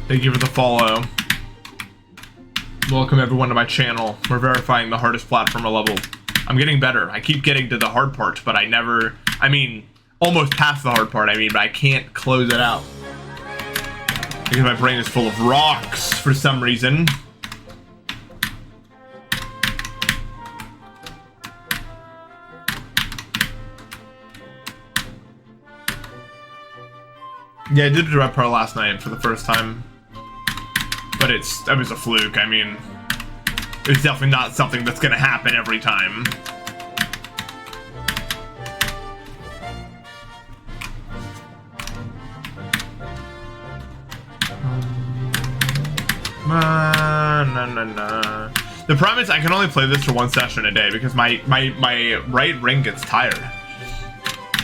Thank you for the follow. Welcome everyone to my channel. We're verifying the hardest platformer level. I'm getting better. I keep getting to the hard part, but I never... I mean, almost past the hard part, I mean, but I can't close it out. Because my brain is full of rocks for some reason. Yeah, I did the direct part last night for the first time. But it was a fluke. I mean, it's definitely not something that's gonna happen every time. The problem is I can only play this for 1 session a day because my right ring gets tired.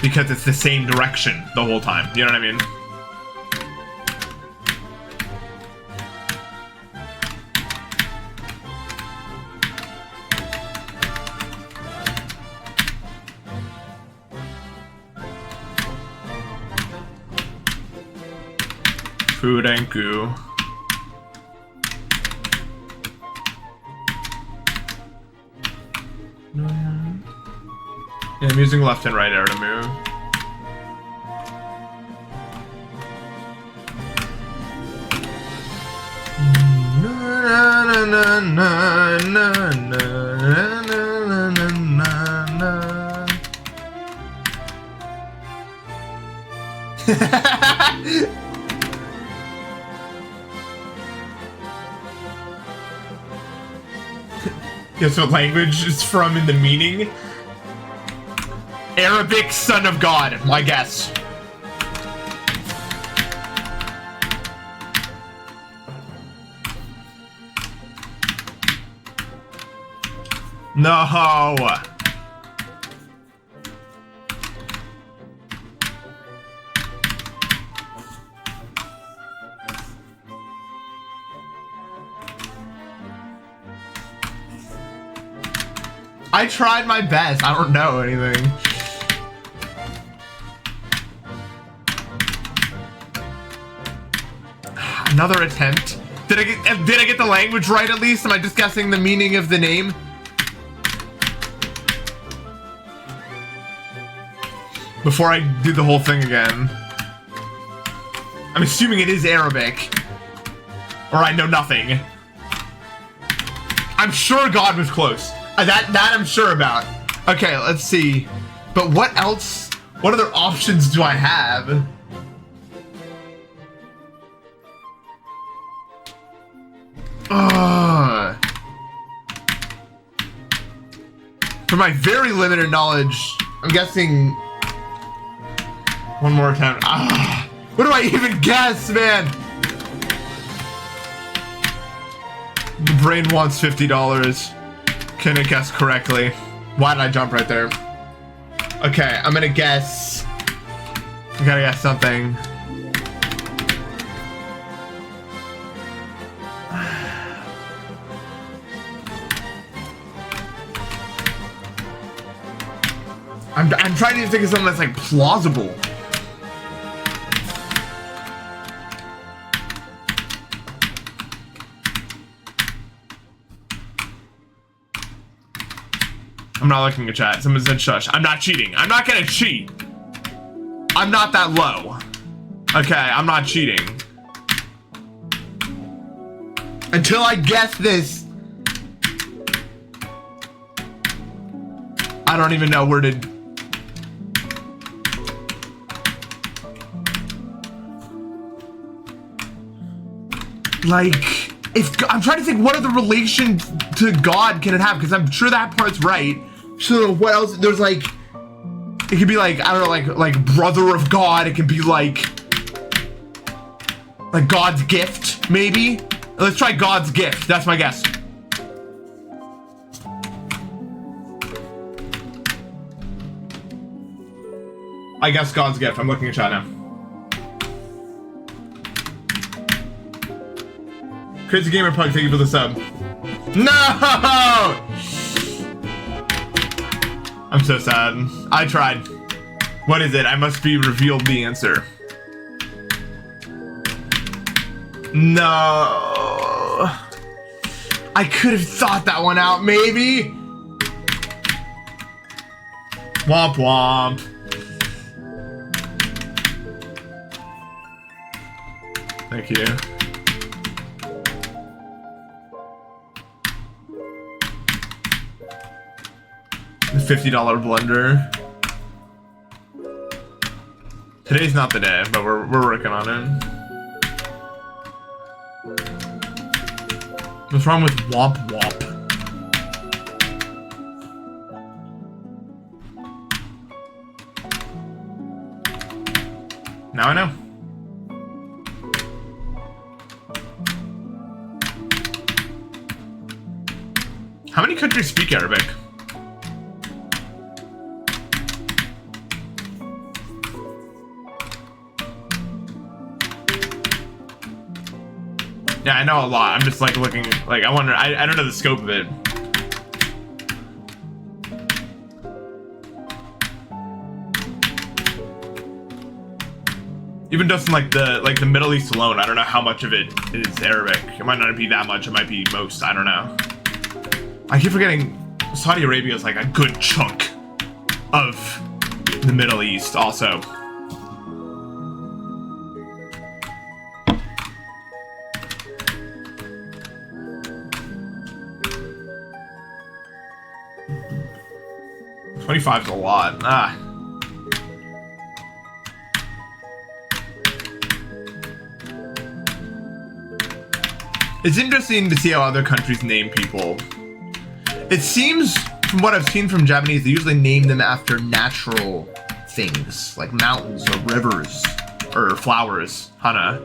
Because it's the same direction the whole time. You know what I mean? Food and goo. Yeah, I'm using left and right air to move. Guess what language it's from in the meaning? Arabic, son of God, my guess. No. I tried my best. I don't know anything. Another attempt. Did I get the language right at least? Am I just guessing the meaning of the name? Before I do the whole thing again. I'm assuming it is Arabic. Or I know nothing. I'm sure God was close. That I'm sure about. Okay, let's see. But what else? What other options do I have? For my very limited knowledge, I'm guessing one more attempt. What do I even guess, man? The brain wants $50. Can it guess correctly? Why did I jump right there? Okay, I'm gonna guess. I gotta guess something. I'm trying to think of something that's like plausible. I'm not looking at chat. Someone said shush. I'm not cheating. I'm not gonna cheat. I'm not that low. Okay, I'm not cheating. Until I guess this. I don't even know where to... Like, if I'm trying to think what other relation to God can it have, because I'm sure that part's right. So what else? There's like, it could be like, I don't know, like brother of God. It could be like God's gift, maybe. Let's try God's gift. That's my guess. I guess God's gift. I'm looking at chat now. Crazy Gamer Pug, thank you for the sub. No! I'm so sad. I tried. What is it? I must be revealed the answer. No. I could have thought that one out, maybe. Womp womp. Thank you. The $50 blender. Today's not the day, but we're working on it. What's wrong with womp womp? Now I know. How many countries speak Arabic? Yeah, I know a lot. I'm just like looking, like I wonder, I don't know the scope of it. Even just in like the Middle East alone, I don't know how much of it is Arabic. It might not be that much, it might be most, I don't know. I keep forgetting Saudi Arabia is like a good chunk of the Middle East also. $25 is a lot. Ah. It's interesting to see how other countries name people. It seems, from what I've seen from Japanese, they usually name them after natural things, like mountains or rivers or flowers. Hana.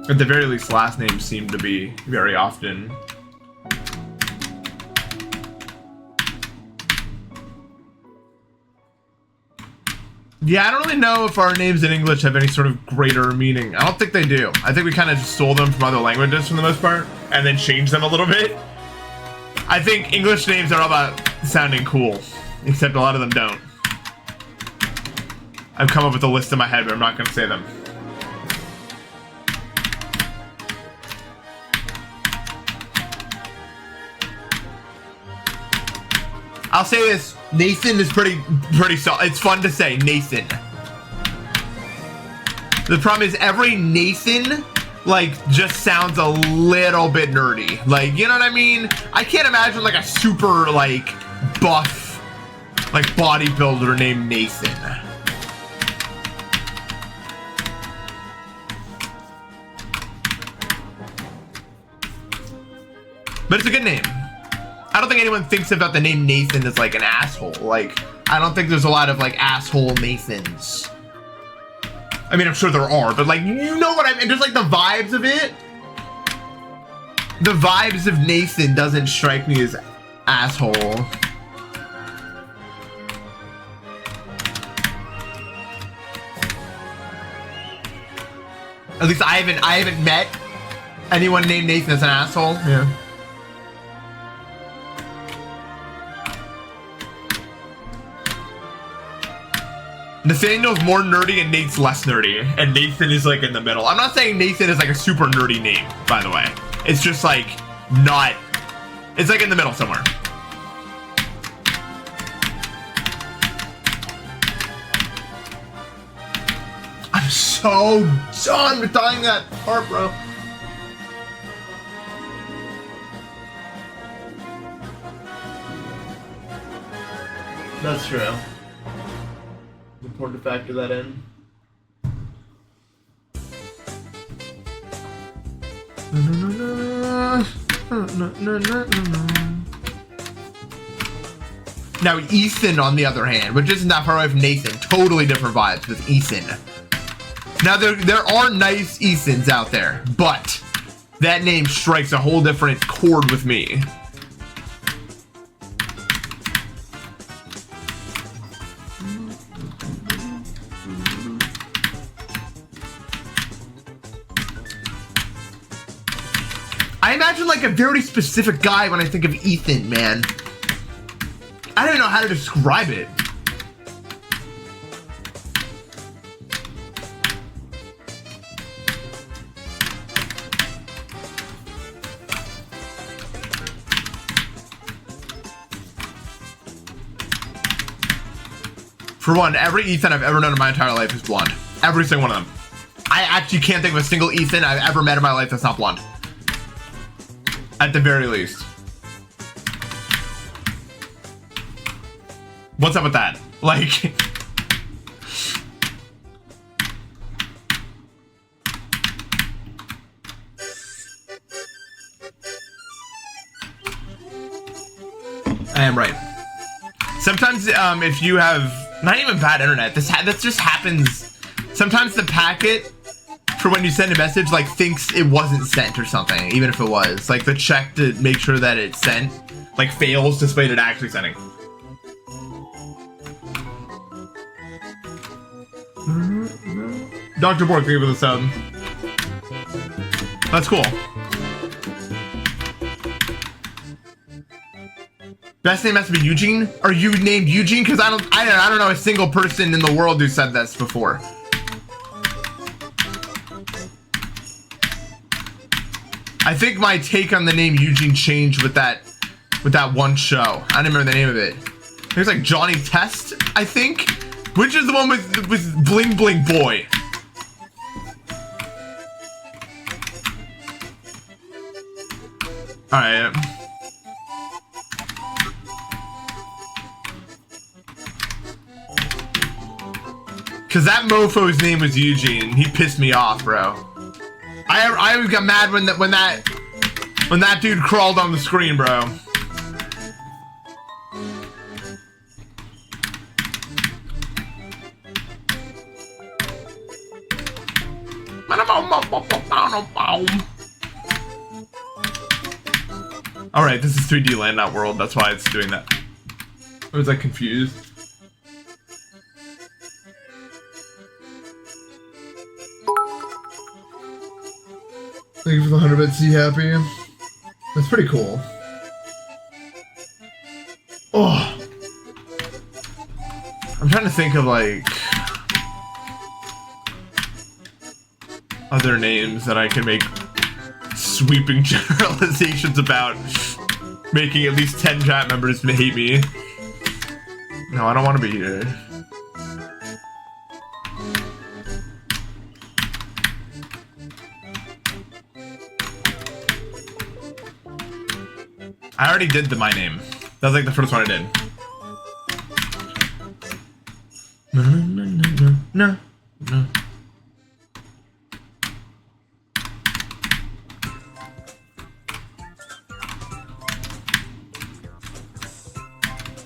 At the very least, last names seem to be very often. Yeah, I don't really know if our names in English have any sort of greater meaning. I don't think they do. I think we kind of just stole them from other languages for the most part, and then changed them a little bit. I think English names are all about sounding cool, except a lot of them don't. I've come up with a list in my head, but I'm not going to say them. I'll say this, Nathan is pretty solid. It's fun to say, Nathan. The problem is every Nathan, like, just sounds a little bit nerdy. Like, you know what I mean? I can't imagine, like, a super, like, buff, like, bodybuilder named Nathan. But it's a good name. I don't think anyone thinks about the name Nathan as like an asshole. Like, I don't think there's a lot of like asshole Nathans. I mean, I'm sure there are, but like, you know what I mean? Just like the vibes of it. The vibes of Nathan doesn't strike me as asshole. At least I haven't met anyone named Nathan as an asshole. Yeah. Nathaniel's more nerdy and Nate's less nerdy, and Nathan is like in the middle. I'm not saying Nathan is like a super nerdy name, by the way. It's just like not, it's like in the middle somewhere. I'm so done with dying that part, bro. That's true. Important to factor that in. Now Ethan, on the other hand, which isn't that far away from Nathan, totally different vibes with Ethan. Now there are nice Ethans out there, but that name strikes a whole different chord with me. I imagine like a very specific guy when I think of Ethan, man. I don't even know how to describe it. For one, every Ethan I've ever known in my entire life is blonde. Every single one of them. I actually can't think of a single Ethan I've ever met in my life that's not blonde. At the very least. What's up with that? Like... I am right. Sometimes, if you have not even bad internet, that just happens. Sometimes the packet for when you send a message like thinks it wasn't sent or something, even if it was. Like the check to make sure that it's sent, like fails despite it actually sending. Dr. Borg, thank you for the sub. That's cool. Best name has to be Eugene? Are you named Eugene? Because I don't know a single person in the world who said this before. I think my take on the name Eugene changed with that one show. I don't remember the name of it. It was like Johnny Test, I think. Which is the one with Bling Bling Boy? All right. Cause that mofo's name was Eugene. He pissed me off, bro. I always got mad when that dude crawled on the screen, bro. Man, I'm Alright, this is 3D land, not world. That's why it's doing that. I was like confused. Thank you for the 100 bits. See happy. That's pretty cool. Oh. I'm trying to think of like other names that I can make sweeping generalizations about, making at least 10 chat members hate me. No, I don't want to be here. I already did my name. That was like the first one I did. No.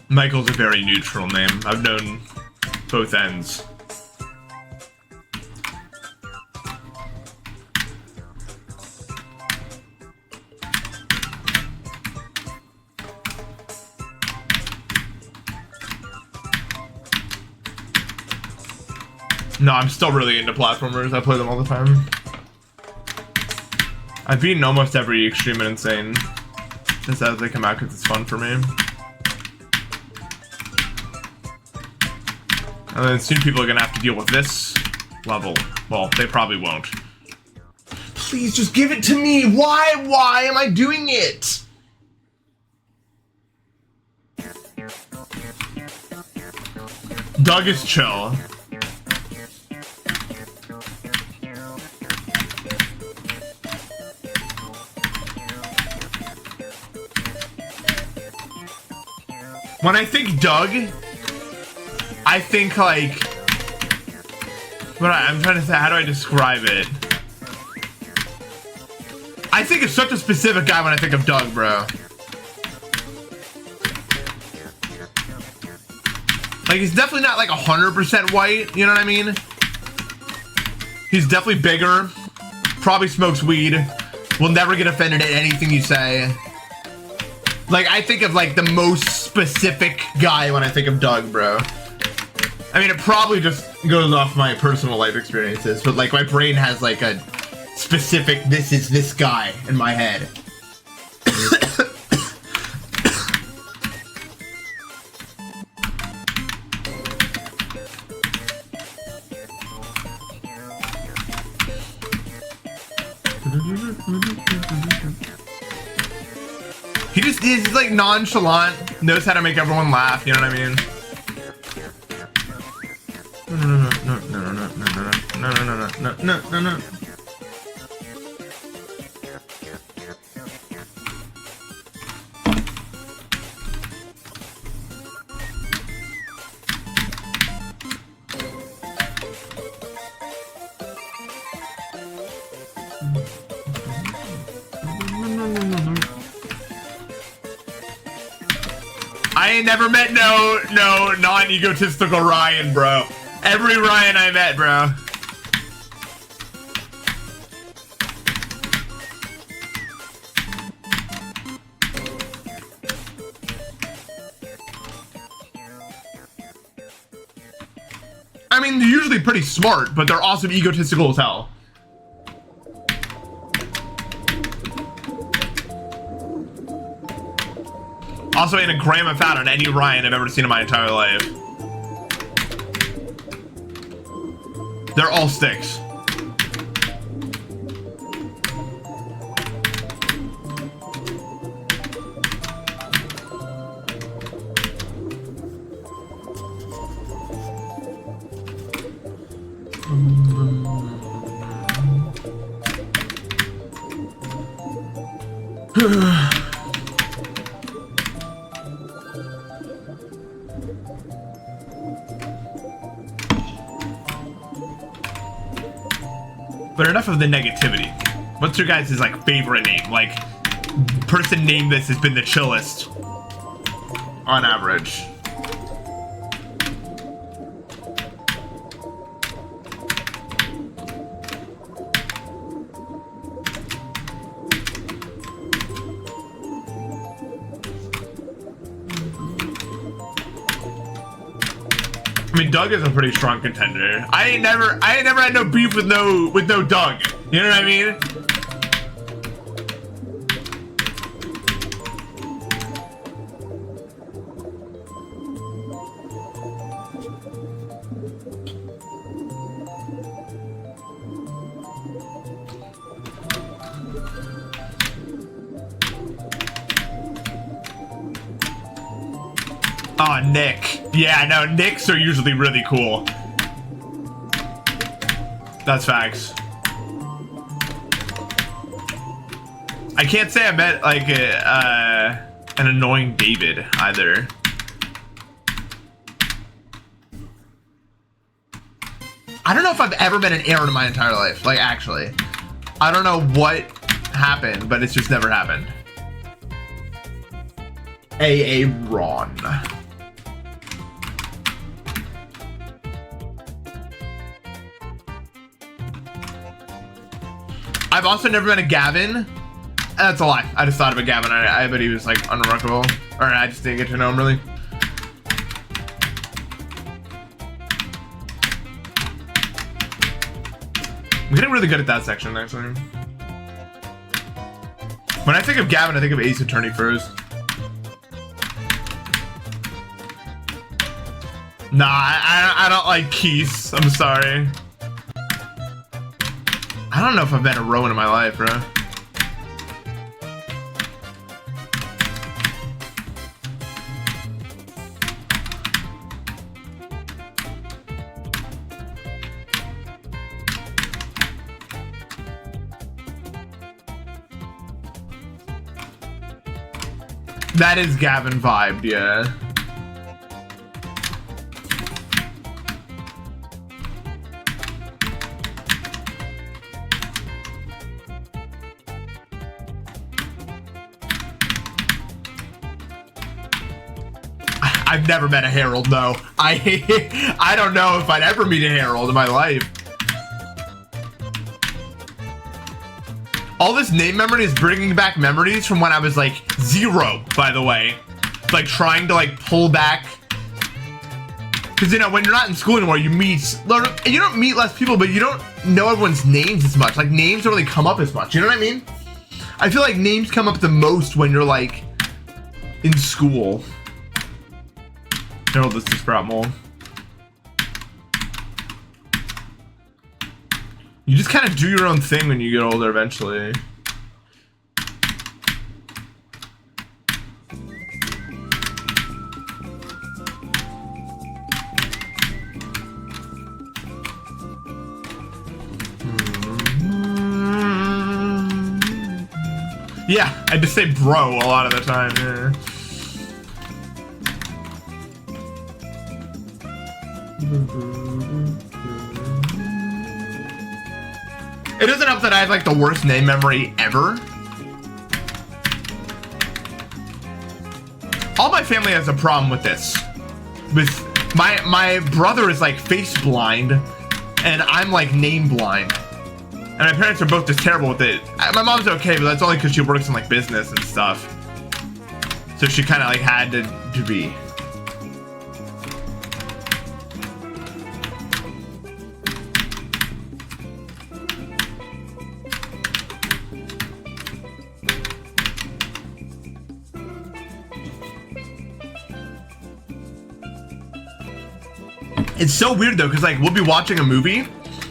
Michael's a very neutral name. I've known both ends. No, I'm still really into platformers. I play them all the time. I've beaten almost every Extreme and Insane just as they come out because it's fun for me. And then soon people are gonna have to deal with this level. Well, they probably won't. Please just give it to me. Why am I doing it? Doug is chill. When I think Doug, I think like, I'm trying to say, how do I describe it? I think it's such a specific guy when I think of Doug, bro. Like, he's definitely not like 100% white, you know what I mean? He's definitely bigger, probably smokes weed, will never get offended at anything you say. Like, I think of like the most specific guy when I think of Doug, bro. I mean, it probably just goes off my personal life experiences, but like my brain has like a specific, this is this guy in my head. He's like nonchalant, knows how to make everyone laugh, you know what I mean? No. I ain't never met no non-egotistical Ryan, bro. Every Ryan I met, bro. I mean, they're usually pretty smart, but they're also egotistical as hell. Also ain't a gram of fat on any Ryan I've ever seen in my entire life. They're all sticks. But enough of the negativity. What's your guys' like favorite name? Like, person named this has been the chillest on average. I mean, Doug is a pretty strong contender. I ain't never had no beef with no Doug. You know what I mean? Oh, Nick. Yeah, no, Nicks are usually really cool. That's facts. I can't say I met like an annoying David either. I don't know if I've ever met an Aaron in my entire life. Like, actually, I don't know what happened, but it's just never happened. A Ron. I've also never met a Gavin. That's a lie. I just thought of a Gavin. I bet he was like unremarkable. Or I just didn't get to know him really. I'm getting really good at that section actually. When I think of Gavin, I think of Ace Attorney first. Nah, I don't like Keith. I'm sorry. I don't know if I've met a Rowan in my life, bro. That is Gavin vibed, yeah. I've never met a Harold, no. I don't know if I'd ever meet a Harold in my life. All this name memory is bringing back memories from when I was like 0, by the way. Like trying to like pull back. Because, you know, when you're not in school anymore, you don't meet less people, but you don't know everyone's names as much. Like names don't really come up as much. You know what I mean? I feel like names come up the most when you're like in school. Harold, this is Sprout Mole. You just kind of do your own thing when you get older eventually. Yeah, I just say bro a lot of the time, yeah. It doesn't help that I have like the worst name memory ever. All my family has a problem with this. With my brother is like face blind and I'm like name blind. And my parents are both just terrible with it. My mom's okay, but that's only because she works in like business and stuff. So she kind of like had to be. It's so weird though, because like we'll be watching a movie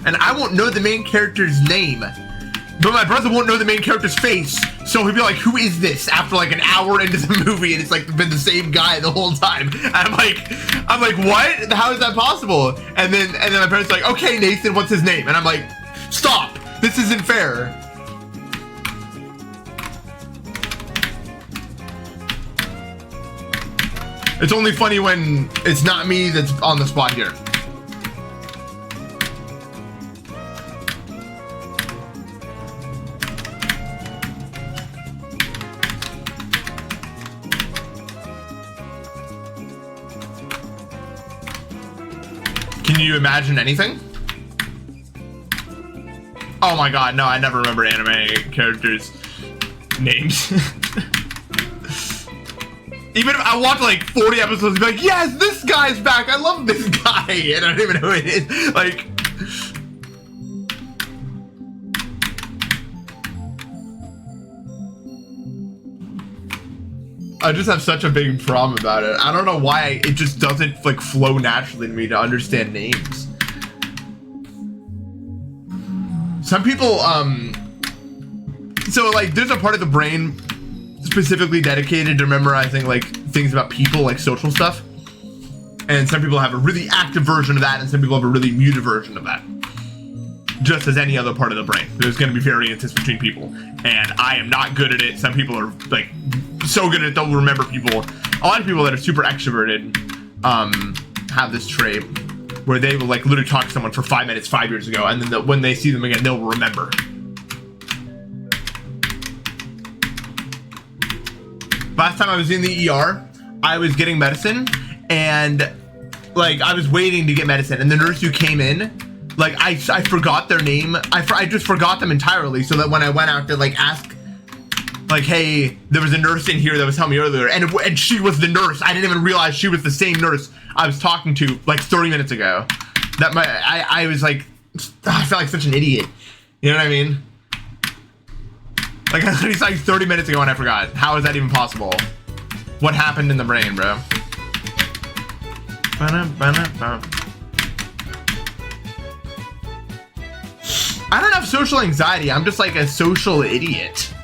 and I won't know the main character's name, but my brother won't know the main character's face. So he'll be like, who is this? After like an hour into the movie and it's like been the same guy the whole time. And I'm like, what? How is that possible? And then my parents are like, okay, Nathan, what's his name? And I'm like, stop, this isn't fair. It's only funny when it's not me that's on the spot here. Can you imagine anything? Oh my god, no, I never remember anime characters' names. Even if I watch like 40 episodes and be like, yes, this guy's back. I love this guy. And I don't even know who it is. Like, I just have such a big problem about it. I don't know why it just doesn't like flow naturally to me to understand names. Some people, so like there's a part of the brain specifically dedicated to memorizing like things about people, like social stuff. And some people have a really active version of that, and some people have a really muted version of that. Just as any other part of the brain, there's going to be variances between people, and I am not good at it. Some people are like so good at it they'll remember people. A lot of people that are super extroverted have this trait where they will like literally talk to someone for 5 minutes 5 years ago, and then when they see them again, they'll remember. Last time I was in the ER, I was getting medicine, and like I was waiting to get medicine, and the nurse who came in, like I forgot their name. I just forgot them entirely, so that when I went out to like ask, like, hey, there was a nurse in here that was telling me earlier, and she was the nurse. I didn't even realize she was the same nurse I was talking to like 30 minutes ago. That I was like, I felt like such an idiot. You know what I mean? Like I literally saw you 30 minutes ago and I forgot. How is that even possible? What happened in the brain, bro? I don't have social anxiety. I'm just like a social idiot.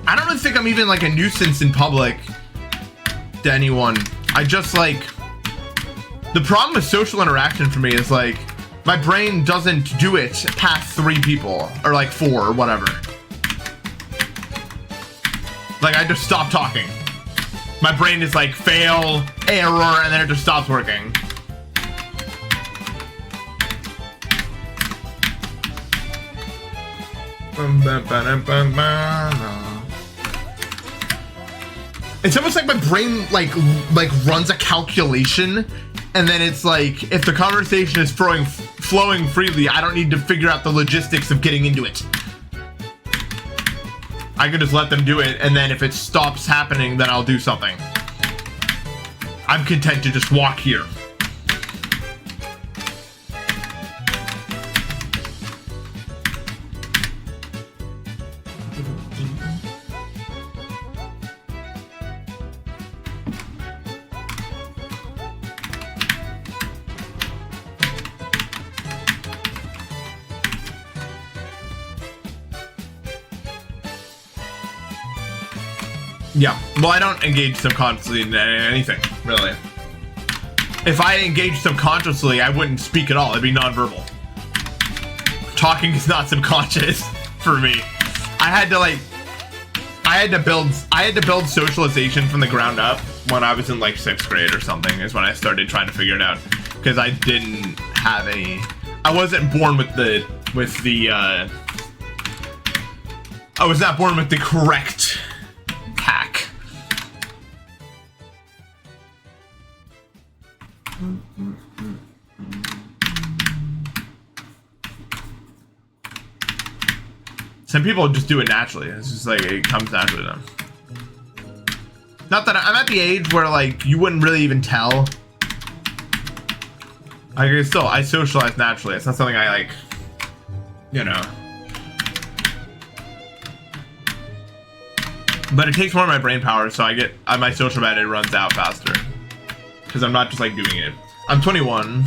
I don't really think I'm even like a nuisance in public to anyone. I just like, the problem with social interaction for me is like, my brain doesn't do it past 3 people or like 4 or whatever. Like I just stop talking. My brain is like fail, error, and then it just stops working. It's almost like my brain like runs a calculation, and then it's like if the conversation is flowing freely, I don't need to figure out the logistics of getting into it. I can just let them do it, and then if it stops happening, then I'll do something. I'm content to just walk here. Yeah, well, I don't engage subconsciously in anything, really. If I engaged subconsciously, I wouldn't speak at all. It'd be nonverbal. Talking is not subconscious for me. I had to build socialization from the ground up when I was in like 6th grade or something, is when I started trying to figure it out. Because I didn't have I wasn't born with the I was not born with the correct hack. Some people just do it naturally. It's just like it comes naturally to them. Not that I'm at the age where like you wouldn't really even tell. I socialize naturally. It's not something I like, you know. But it takes more of my brain power, so my social battery runs out faster. Because I'm not just like doing it. I'm 21.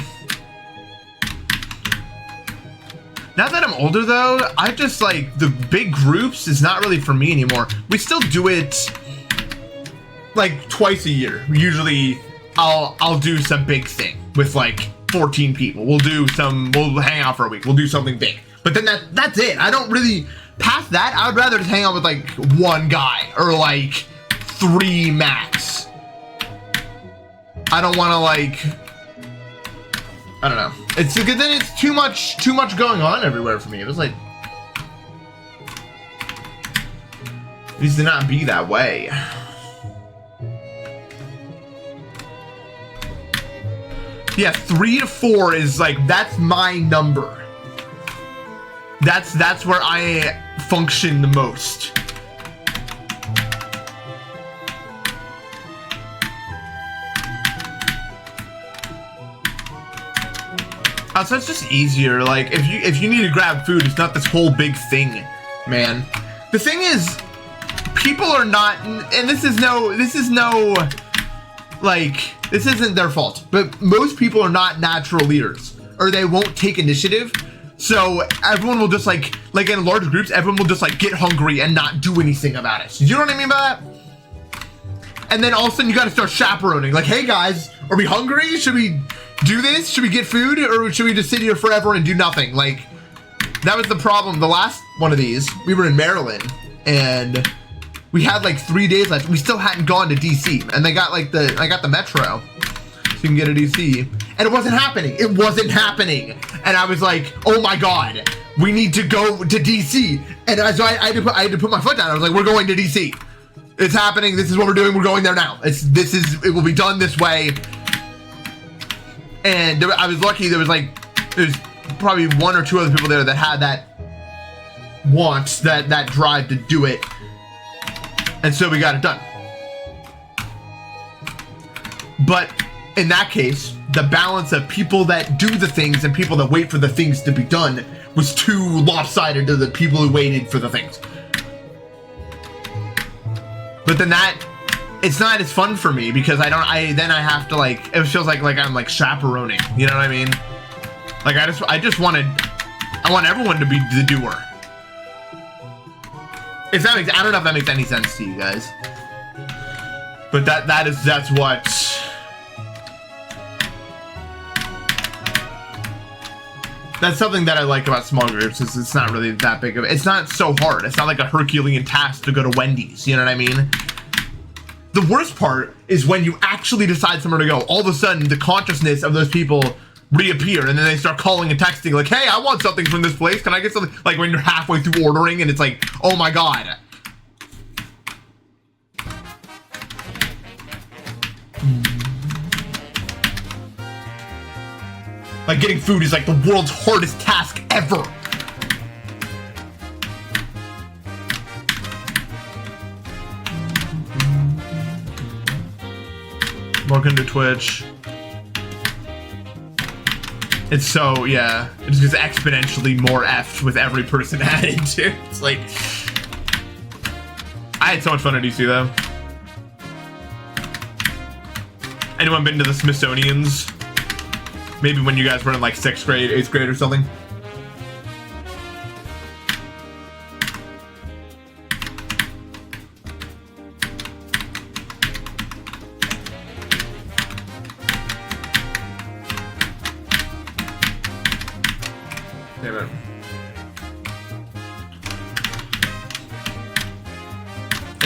Now that I'm older though, I just like, the big groups is not really for me anymore. We still do it like twice a year. Usually I'll do some big thing with like 14 people. We'll hang out for a week. We'll do something big. But then that's it. I don't really, past that, I would rather just hang out with like 1 guy or like 3 max. I don't want to like, I don't know. It's because then it's too much going on everywhere for me. It was like, it used to not be that way. Yeah, 3 to 4 is like, that's my number. That's where I function the most. So it's just easier. Like if you need to grab food, it's not this whole big thing, man. The thing is, people are not, and this isn't their fault, but most people are not natural leaders, or they won't take initiative. So everyone will just like in large groups, everyone will just like get hungry and not do anything about it. You know what I mean by that? And then all of a sudden you got to start chaperoning. Like, hey guys, are we hungry? Should we do this? Should we get food, or should we just sit here forever and do nothing? Like, that was the problem. The last one of these, we were in Maryland, and we had like 3 days left. We still hadn't gone to DC, and I got the metro, so you can get to DC, and it wasn't happening. It wasn't happening, and I was like, oh my god, we need to go to DC. And so I had to put my foot down. I was like, we're going to DC. It's happening. This is what we're doing. We're going there now. It will be done this way. And I was lucky. There's probably 1 or 2 other people there that had that want, that drive to do it, and so we got it done. But in that case, the balance of people that do the things and people that wait for the things to be done was too lopsided to the people who waited for the things. But then it's not as fun for me because then I have to like, it feels like I'm like chaperoning, you know what I mean? Like I want everyone to be the doer. I don't know if that makes any sense to you guys. But that's something that I like about small groups, is it's not really that big of it's not so hard. It's not like a Herculean task to go to Wendy's, you know what I mean? The worst part is when you actually decide somewhere to go, all of a sudden the consciousness of those people reappear, and then they start calling and texting like, hey, I want something from this place. Can I get something? Like when you're halfway through ordering and it's like, oh my god. Like getting food is like the world's hardest task ever. Welcome to Twitch. It's so, yeah, it just gets exponentially more effed with every person added to. It's like, I had so much fun at DC though. Anyone been to the Smithsonian's? Maybe when you guys were in like 6th grade, 8th grade or something?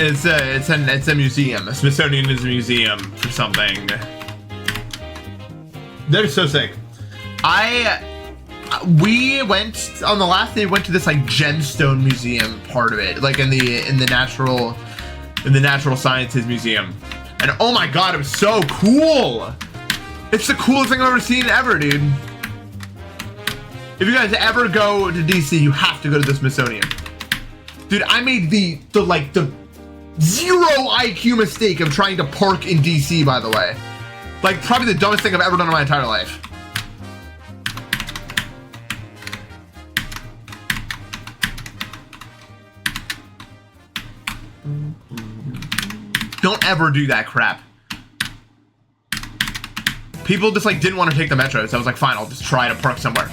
It's a museum. A Smithsonian is a museum for something. They're so sick. We went on the last day. Went to this like gemstone museum part of it, like in the natural sciences museum, and oh my god, it was so cool. It's the coolest thing I've ever seen ever, dude. If you guys ever go to DC, you have to go to the Smithsonian. Dude, I made the 0 IQ mistake of trying to park in DC, by the way. Like, probably the dumbest thing I've ever done in my entire life. Don't ever do that crap. People just like didn't want to take the metro, so I was like, fine, I'll just try to park somewhere.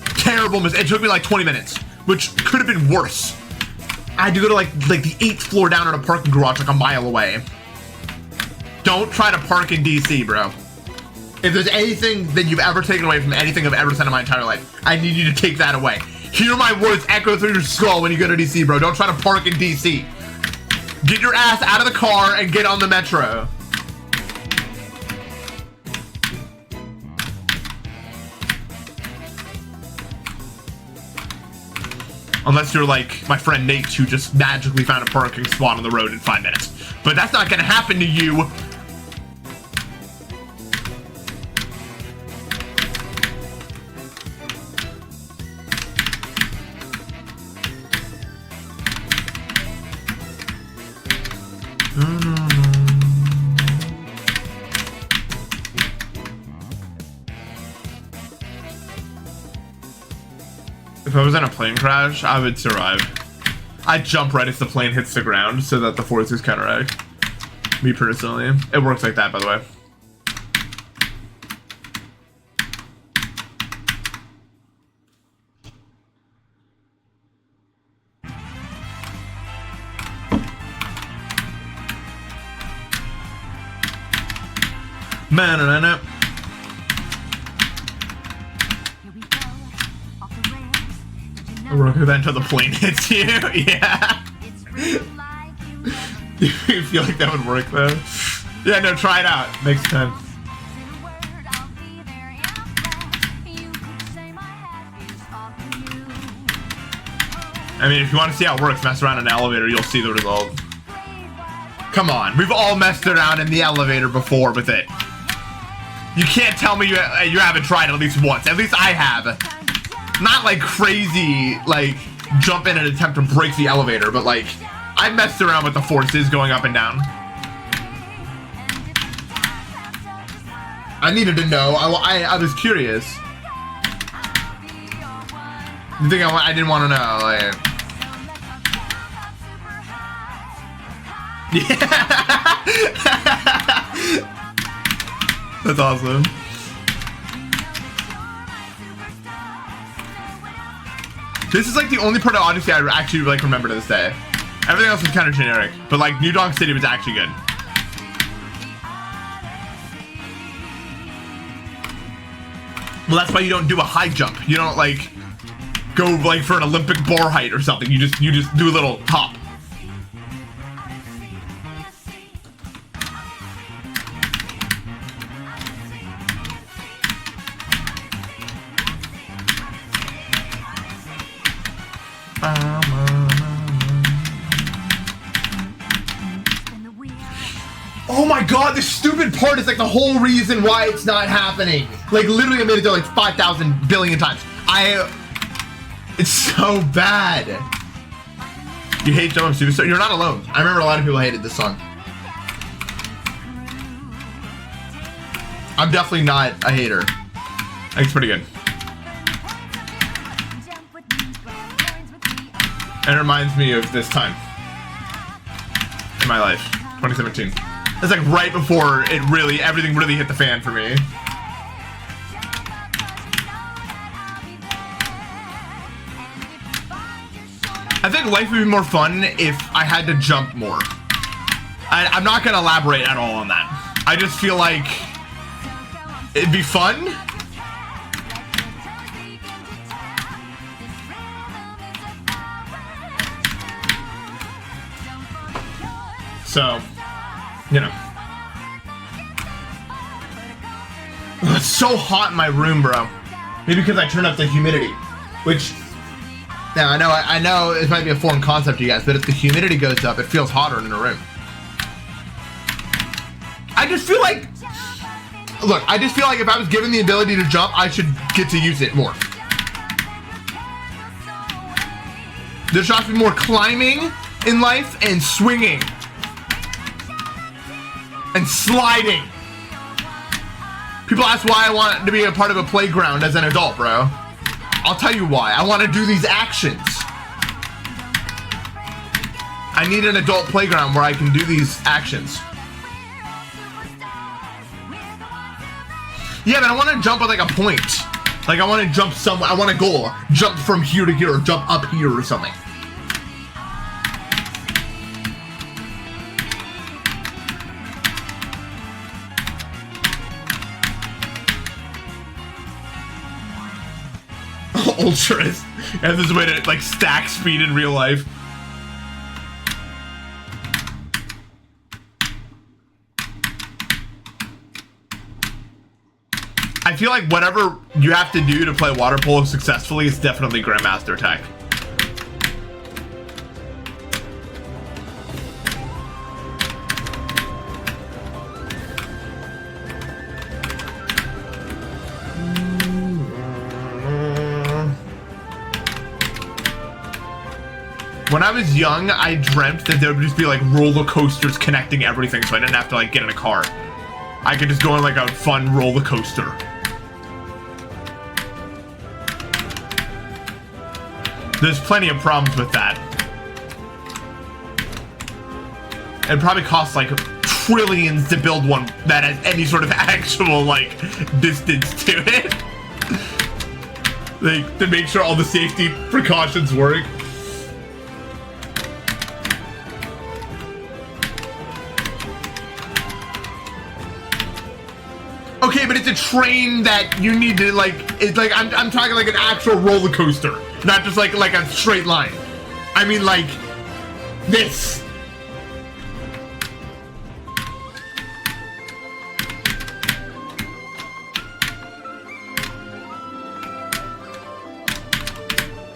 Terrible mistake. It took me like 20 minutes, which could have been worse. I had to go to like the 8th floor down at a parking garage like a mile away. Don't try to park in DC, bro. If there's anything that you've ever taken away from anything I've ever said in my entire life, I need you to take that away. Hear my words echo through your skull when you go to DC, bro. Don't try to park in DC. Get your ass out of the car and get on the metro. Unless you're like my friend Nate, who just magically found a parking spot on the road in 5 minutes. But that's not gonna happen to you. If I was in a plane crash, I would survive. I'd jump right as the plane hits the ground so that the forces counteract. Me personally. It works like that, by the way. Man, work with that until the plane hits you. Yeah. You feel like that would work though? Yeah, no, try it out. Makes sense. I mean, if you want to see how it works, mess around in an elevator, you'll see the result. Come on, we've all messed around in the elevator before with it. You can't tell me you haven't tried it at least once. At least I have. Not like crazy, like jump in and attempt to break the elevator, but like I messed around with the forces going up and down. I needed to know. I was curious. The thing I didn't want to know, like. Yeah. That's awesome. This is like the only part of Odyssey I actually like remember to this day. Everything else was kind of generic, but like New Donk City was actually good. Well, that's why you don't do a high jump. You don't like go like for an Olympic bar height or something. You just do a little hop. Oh my god, this stupid part is like the whole reason why it's not happening. Like literally I made it there like 5,000 billion times. It's so bad. You hate Jump Up Superstar? You're not alone. I remember a lot of people hated this song. I'm definitely not a hater. I think it's pretty good. And it reminds me of this time in my life, 2017. It's like right before everything really hit the fan for me. I think life would be more fun if I had to jump more. I'm not gonna elaborate at all on that. I just feel like it'd be fun. So, you know. Oh, it's so hot in my room, bro. Maybe because I turned up the humidity, which, now I know it might be a foreign concept to you guys, but if the humidity goes up, it feels hotter in the room. I just feel like, look, I just feel like if I was given the ability to jump, I should get to use it more. There should be more climbing in life and swinging. And sliding. People ask why I want to be a part of a playground as an adult, bro. I'll tell you why. I want to do these actions. I need an adult playground where I can do these actions. Yeah, but I want to jump at like a point. Like I want to jump somewhere. I want to go jump from here to here or jump up here or something. Ultras. And this is a way to like stack speed in real life. I feel like whatever you have to do to play water polo successfully is definitely Grandmaster Tech. When I was young, I dreamt that there would just be like roller coasters connecting everything, so I didn't have to like get in a car. I could just go on like a fun roller coaster. There's plenty of problems with that. It probably costs like trillions to build one that has any sort of actual like distance to it. Like to make sure all the safety precautions work. Okay, but it's a train that you need to like. It's like I'm talking like an actual roller coaster, not just like a straight line. I mean like this.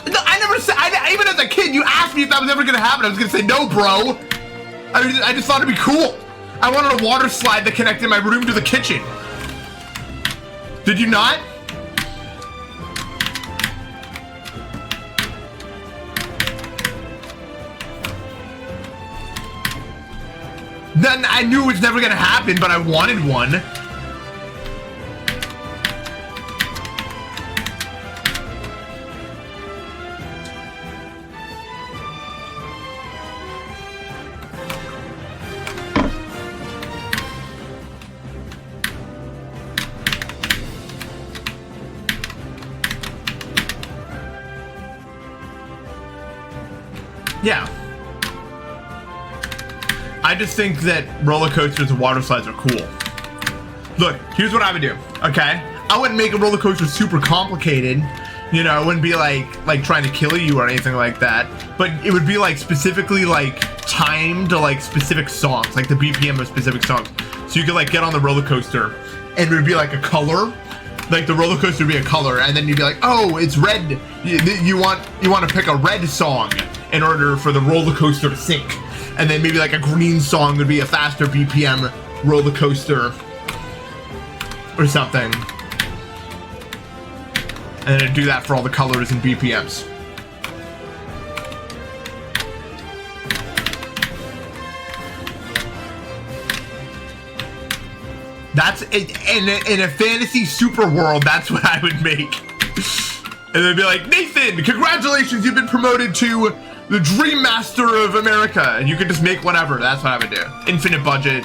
No, I never said. Even as a kid, you asked me if that was ever gonna happen. I was gonna say no, bro. I just thought it'd be cool. I wanted a water slide that connected my room to the kitchen. Did you not? Then I knew it was never gonna happen, but I wanted one. Yeah. I just think that roller coasters and water slides are cool. Look, here's what I would do, okay? I wouldn't make a roller coaster super complicated. You know, it wouldn't be like trying to kill you or anything like that. But it would be like specifically like timed to like specific songs, like the BPM of specific songs. So you could like get on the roller coaster and it would be like a color. Like the roller coaster would be a color, and then you'd be like, oh, it's red. You want to pick a red song in order for the roller coaster to sync. And then maybe like a green song would be a faster BPM roller coaster or something. And then it'd do that for all the colors and BPMs. That's it. In a fantasy super world, that's what I would make. And they'd be like, Nathan, congratulations, you've been promoted to the Dream Master of America. And you could just make whatever. That's what I would do. Infinite budget.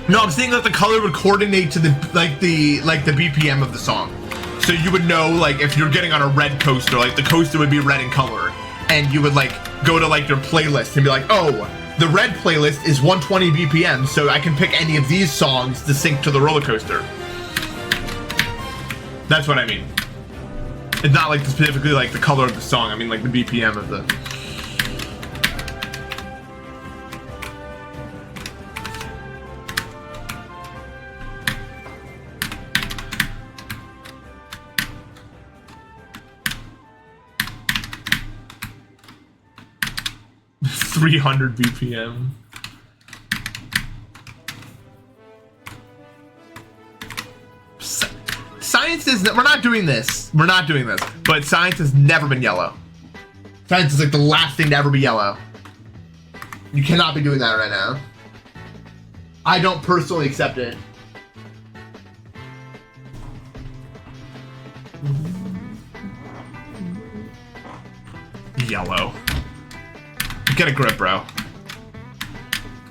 No, I'm saying that the color would coordinate to the BPM of the song. So you would know, like, if you're getting on a red coaster, like the coaster would be red in color, and you would like go to like your playlist and be like, oh, the red playlist is 120 BPM, so I can pick any of these songs to sync to the roller coaster. That's what I mean. It's not like specifically like the color of the song. I mean like the BPM of the. .300 BPM. Science is, we're not doing this. We're not doing this. But science has never been yellow. Science is like the last thing to ever be yellow. You cannot be doing that right now. I don't personally accept it. Yellow. Get a grip, bro.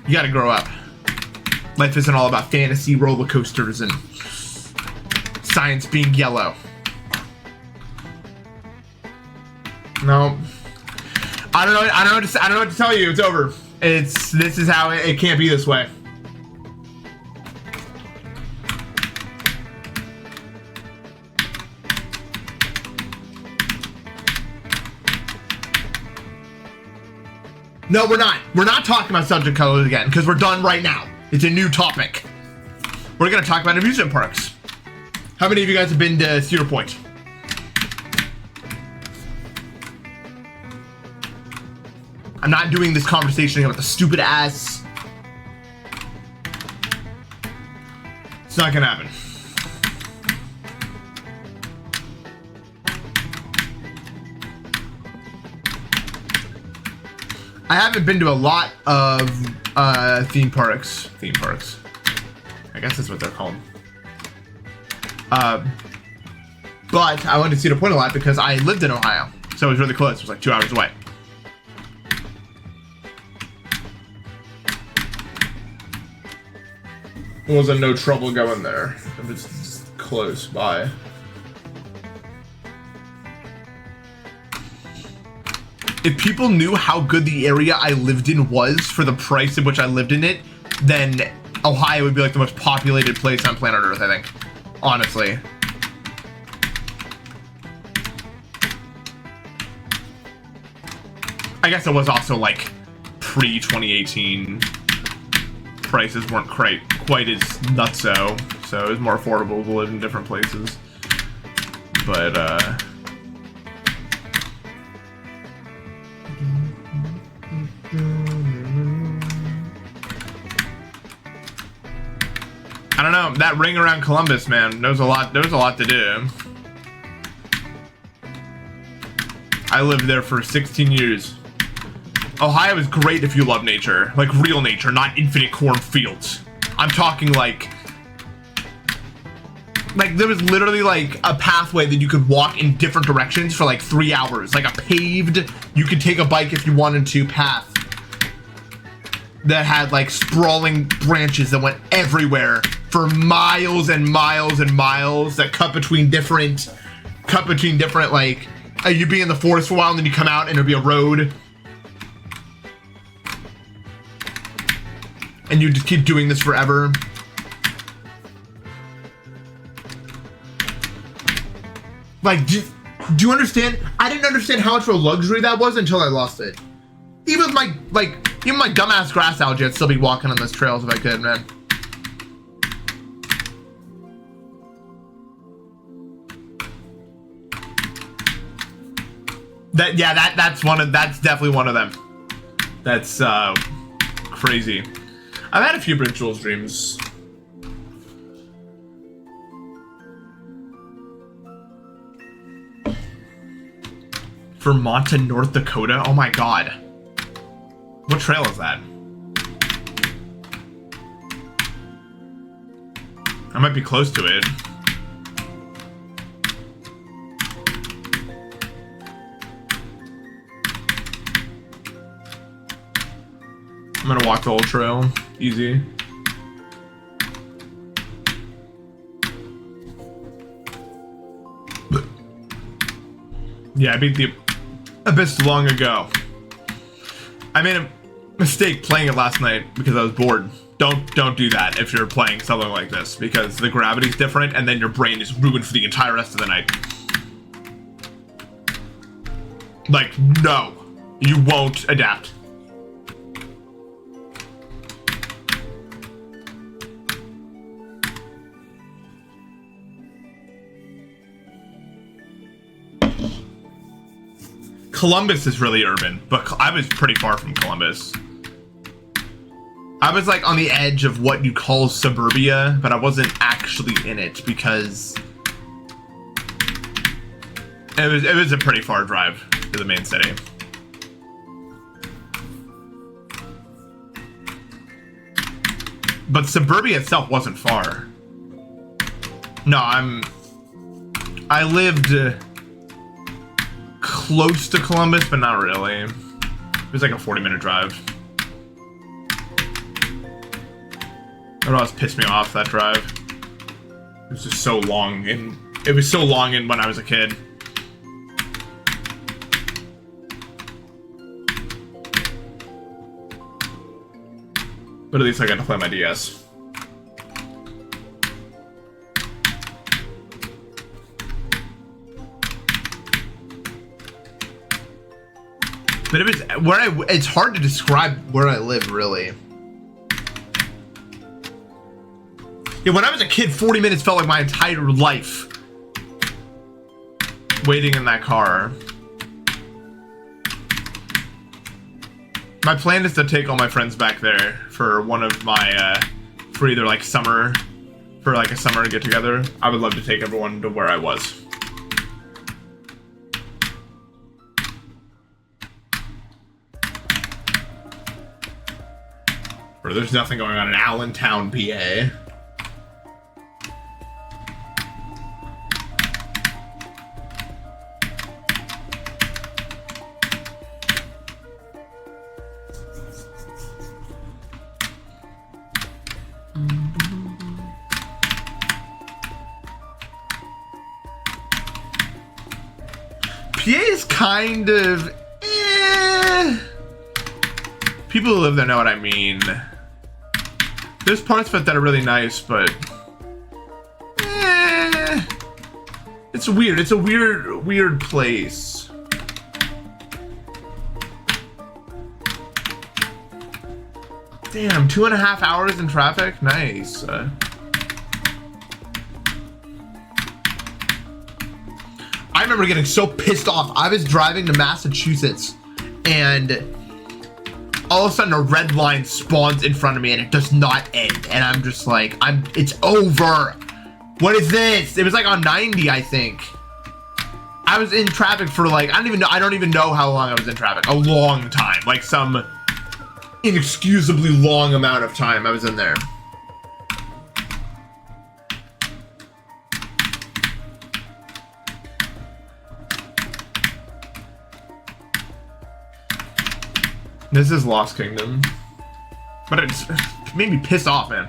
You gotta grow up. Life isn't all about fantasy roller coasters and science being yellow. No. I don't know what to tell you. It's over. This is how it can't be this way. No, we're not. We're not talking about subject colors again, because we're done right now. It's a new topic. We're going to talk about amusement parks. How many of you guys have been to Cedar Point? I'm not doing this conversation again with the stupid ass. It's not gonna happen. I haven't been to a lot of theme parks. Theme parks. I guess that's what they're called. But I wanted to see the point a lot because I lived in Ohio, so it was really close. It was like 2 hours away. It wasn't no trouble going there. It was just close by. If people knew how good the area I lived in was for the price at which I lived in it, then Ohio would be like the most populated place on planet Earth, I think. Honestly. I guess it was also like pre-2018. Prices weren't quite as nutso, so it was more affordable to live in different places. But I don't know, that ring around Columbus, man, there's a lot to do. I lived there for 16 years. Ohio is great if you love nature, like real nature, not infinite cornfields. I'm talking like there was literally like a pathway that you could walk in different directions for like 3 hours, like a paved, you could take a bike if you wanted to, path that had like sprawling branches that went everywhere for miles and miles and miles that cut between different like, you'd be in the forest for a while and then you come out and there'd be a road. And you just keep doing this forever. Like, do you understand? I didn't understand how much of a luxury that was until I lost it. Even my dumbass grass algae, I'd still be walking on those trails if I could, man. That's definitely one of them. That's crazy. I've had a few rituals dreams. Vermont to North Dakota? Oh my god. What trail is that? I might be close to it. I'm gonna walk the whole trail. Easy. Yeah, I beat the Abyss long ago. I made a mistake playing it last night because I was bored. Don't do that if you're playing something like this, because the gravity's different and then your brain is ruined for the entire rest of the night. Like, no. You won't adapt. Columbus is really urban, but I was pretty far from Columbus. I was like on the edge of what you call suburbia, but I wasn't actually in it because it was a pretty far drive to the main city. But suburbia itself wasn't far. No, I lived close to Columbus, but not really. It was like a 40-minute drive. What else pissed me off that drive? It was just so long, and it was so long in when I was a kid. But at least I got to play my DS. But it was it's hard to describe where I live, really. Yeah, when I was a kid, 40 minutes felt like my entire life. Waiting in that car. My plan is to take all my friends back there for one of my, for either like summer, for like a summer get together. I would love to take everyone to where I was. Or there's nothing going on in Allentown, PA. PA is kind of, people who live there know what I mean. There's parts of it that are really nice, but it's weird. It's a weird place. Damn, 2.5 hours in traffic? Nice. I remember getting so pissed off. I was driving to Massachusetts and all of a sudden a red line spawns in front of me and it does not end. And I'm just like, it's over. What is this? It was like on 90, I think. I was in traffic for like, I don't even know how long I was in traffic. A long time, like some inexcusably long amount of time I was in there. This is Lost Kingdom. But it made me pissed off, man.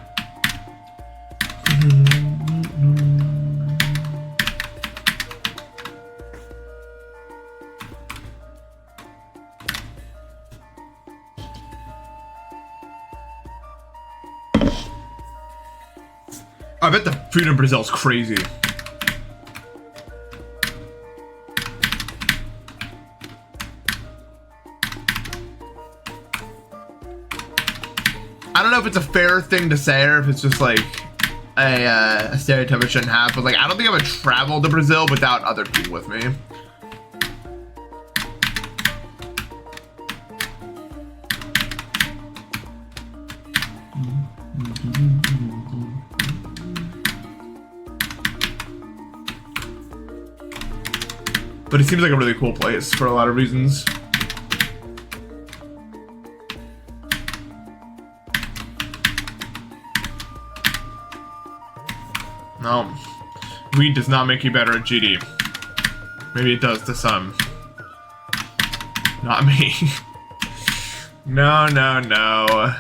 I bet the food in Brazil is crazy. I don't know if it's a fair thing to say or if it's just like a stereotype I shouldn't have, but like I don't think I would travel to Brazil without other people with me. But it seems like a really cool place for a lot of reasons. No, weed does not make you better at GD. Maybe it does to some. Not me. No, no, no.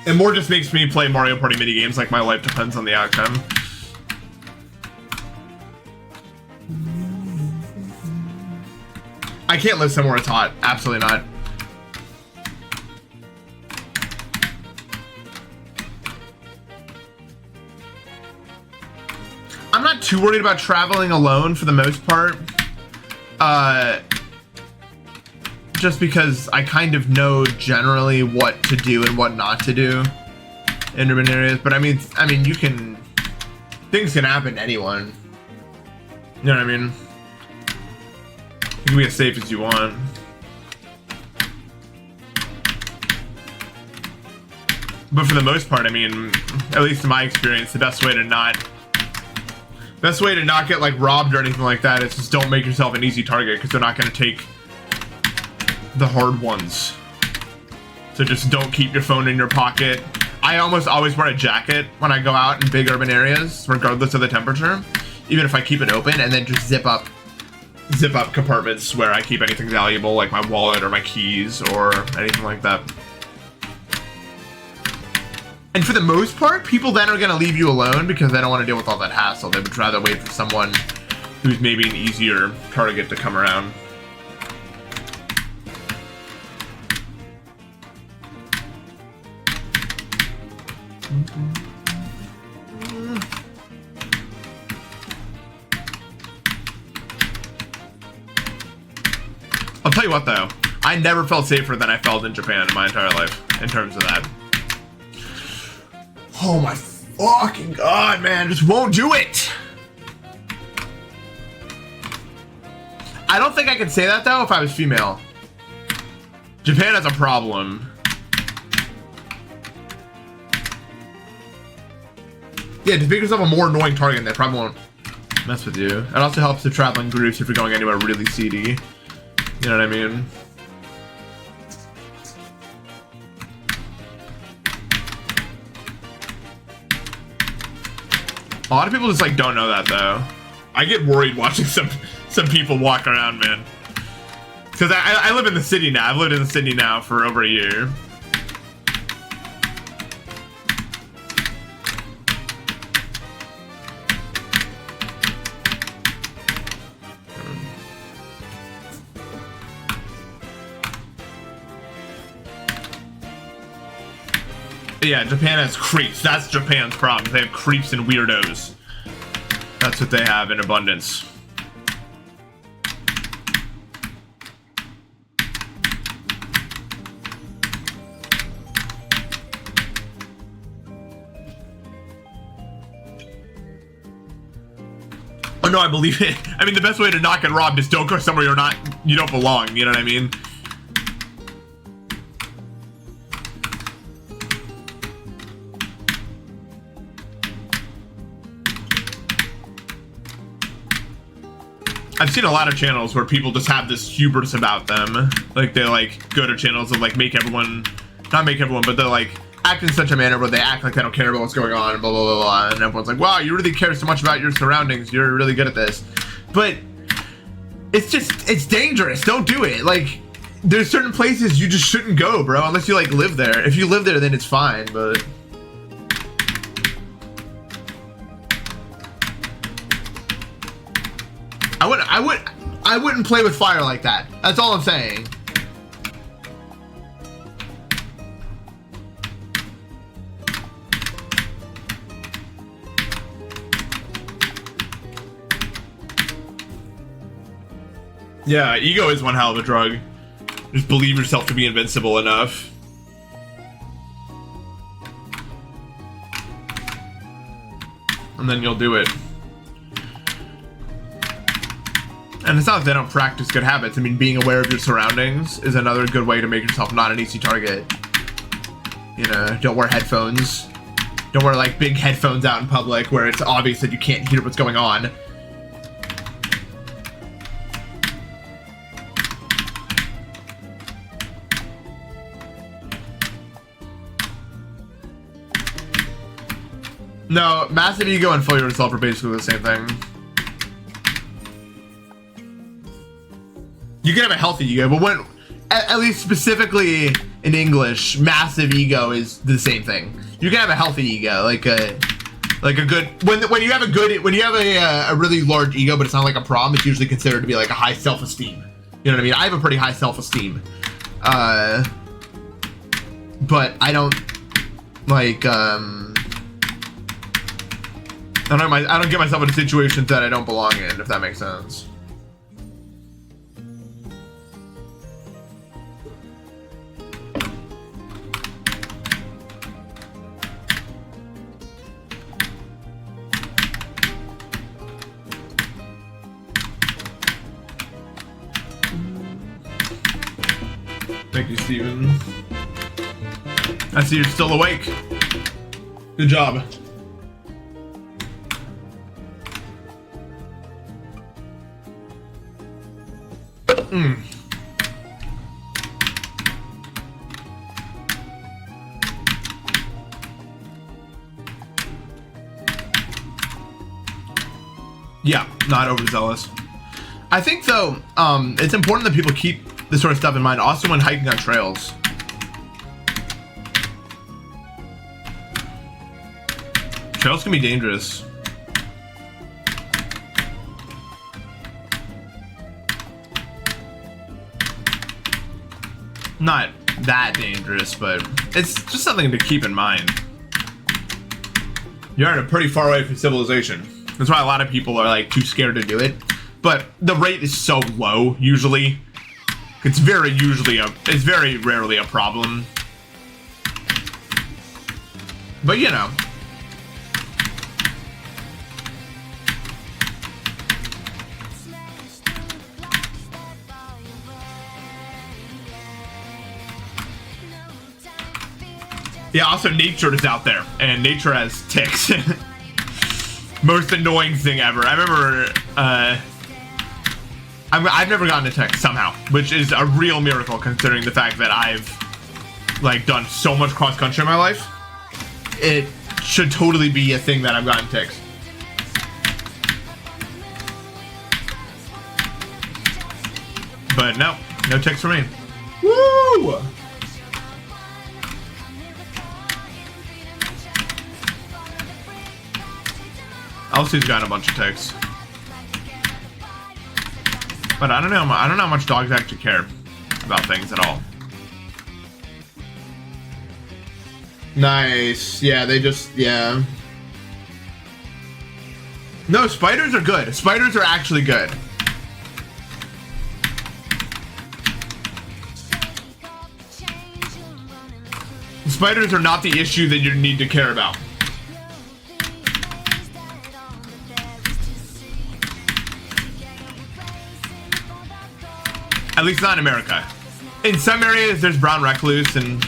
It more just makes me play Mario Party minigames like my life depends on the outcome. I can't live somewhere it's hot. Absolutely not. I'm not too worried about traveling alone for the most part. Just because I kind of know generally what to do and what not to do in urban areas. But I mean, you can, things can happen to anyone. You know what I mean? You can be as safe as you want. But for the most part, I mean, at least in my experience, the best way to not get like robbed or anything like that is just don't make yourself an easy target, because they're not going to take the hard ones. So just don't keep your phone in your pocket. I almost always wear a jacket when I go out in big urban areas, regardless of the temperature, even if I keep it open, and then just zip up compartments where I keep anything valuable, like my wallet or my keys or anything like that. And for the most part, people then are going to leave you alone because they don't want to deal with all that hassle. They would rather wait for someone who's maybe an easier target to come around. I'll tell you what though, I never felt safer than I felt in Japan in my entire life, in terms of that. Oh my fucking god, man, just won't do it! I don't think I could say that though if I was female. Japan has a problem. Yeah, to make yourself a more annoying target, they probably won't mess with you. It also helps to travel in groups if you're going anywhere really seedy. You know what I mean? A lot of people just like don't know that though. I get worried watching some people walk around, man. Because I live in the city now. I've lived in the city now for over a year. Yeah, Japan has creeps. That's Japan's problem. They have creeps and weirdos. That's what they have in abundance. Oh no, I believe it. I mean, the best way to not get robbed is don't go somewhere you don't belong. You know what I mean? I've seen a lot of channels where people just have this hubris about them. Like, they, like, go to channels and, like, make everyone... Not make everyone, but they're, like, act in such a manner where they act like they don't care about what's going on, and blah, blah, blah, blah. And everyone's like, wow, you really care so much about your surroundings. You're really good at this. But it's just... It's dangerous. Don't do it. Like, there's certain places you just shouldn't go, bro, unless you, like, live there. If you live there, then it's fine, but... I wouldn't play with fire like that. That's all I'm saying. Yeah, ego is one hell of a drug. Just believe yourself to be invincible enough. And then you'll do it. And it's not that they don't practice good habits. I mean, being aware of your surroundings is another good way to make yourself not an easy target. You know, don't wear headphones. Don't wear, like, big headphones out in public where it's obvious that you can't hear what's going on. No, massive ego and full yourself are basically the same thing. You can have a healthy ego, but when, at least specifically in English, massive ego is the same thing. You can have a healthy ego, like a good, when you have a really large ego, but it's not like a problem, it's usually considered to be like a high self-esteem. You know what I mean? I have a pretty high self-esteem. But I don't, like, I don't get myself into situations that I don't belong in, if that makes sense. Thank you, Steven. I see you're still awake. Good job. Yeah, not overzealous. I think though, it's important that people keep this sort of stuff in mind, also when hiking on trails. Trails can be dangerous. Not that dangerous, but it's just something to keep in mind. You're pretty far away from civilization. That's why a lot of people are like too scared to do it. But the rate is so low, usually. It's very rarely a problem. But you know. Yeah, also nature is out there, and nature has ticks. Most annoying thing ever. I remember, I've never gotten a tick somehow, which is a real miracle considering the fact that I've, like, done so much cross-country in my life. It should totally be a thing that I've gotten ticks. But no ticks for me. Woo! Elsie's got a bunch of ticks. But I don't know how much dogs actually care about things at all. Nice. Yeah, they just, yeah. No, spiders are good. Spiders are actually good. Spiders are not the issue that you need to care about. At least not in America. In some areas, there's brown recluse and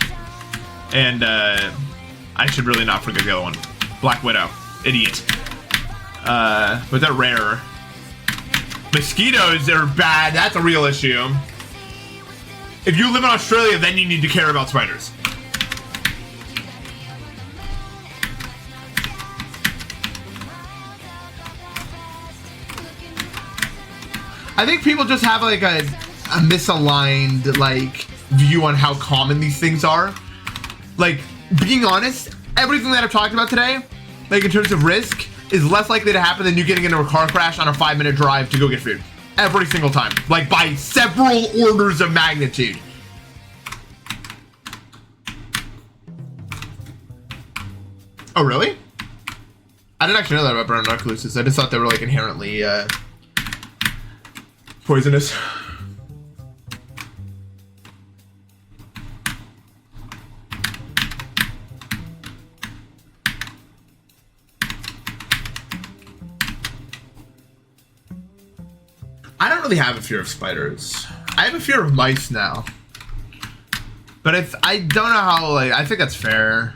I should really not forget the other one, Black Widow, idiot. But they're rare. Mosquitoes are bad. That's a real issue. If you live in Australia, then you need to care about spiders. I think people just have like a misaligned like view on how common these things are. Like, being honest, everything that I've talked about today, like in terms of risk, is less likely to happen than you getting into a car crash on a 5-minute drive to go get food. Every single time. Like, by several orders of magnitude. Oh, really? I didn't actually know that about brown recluses. I just thought they were like inherently poisonous. I don't really have a fear of spiders. I have a fear of mice now. But I don't know how, like, I think that's fair.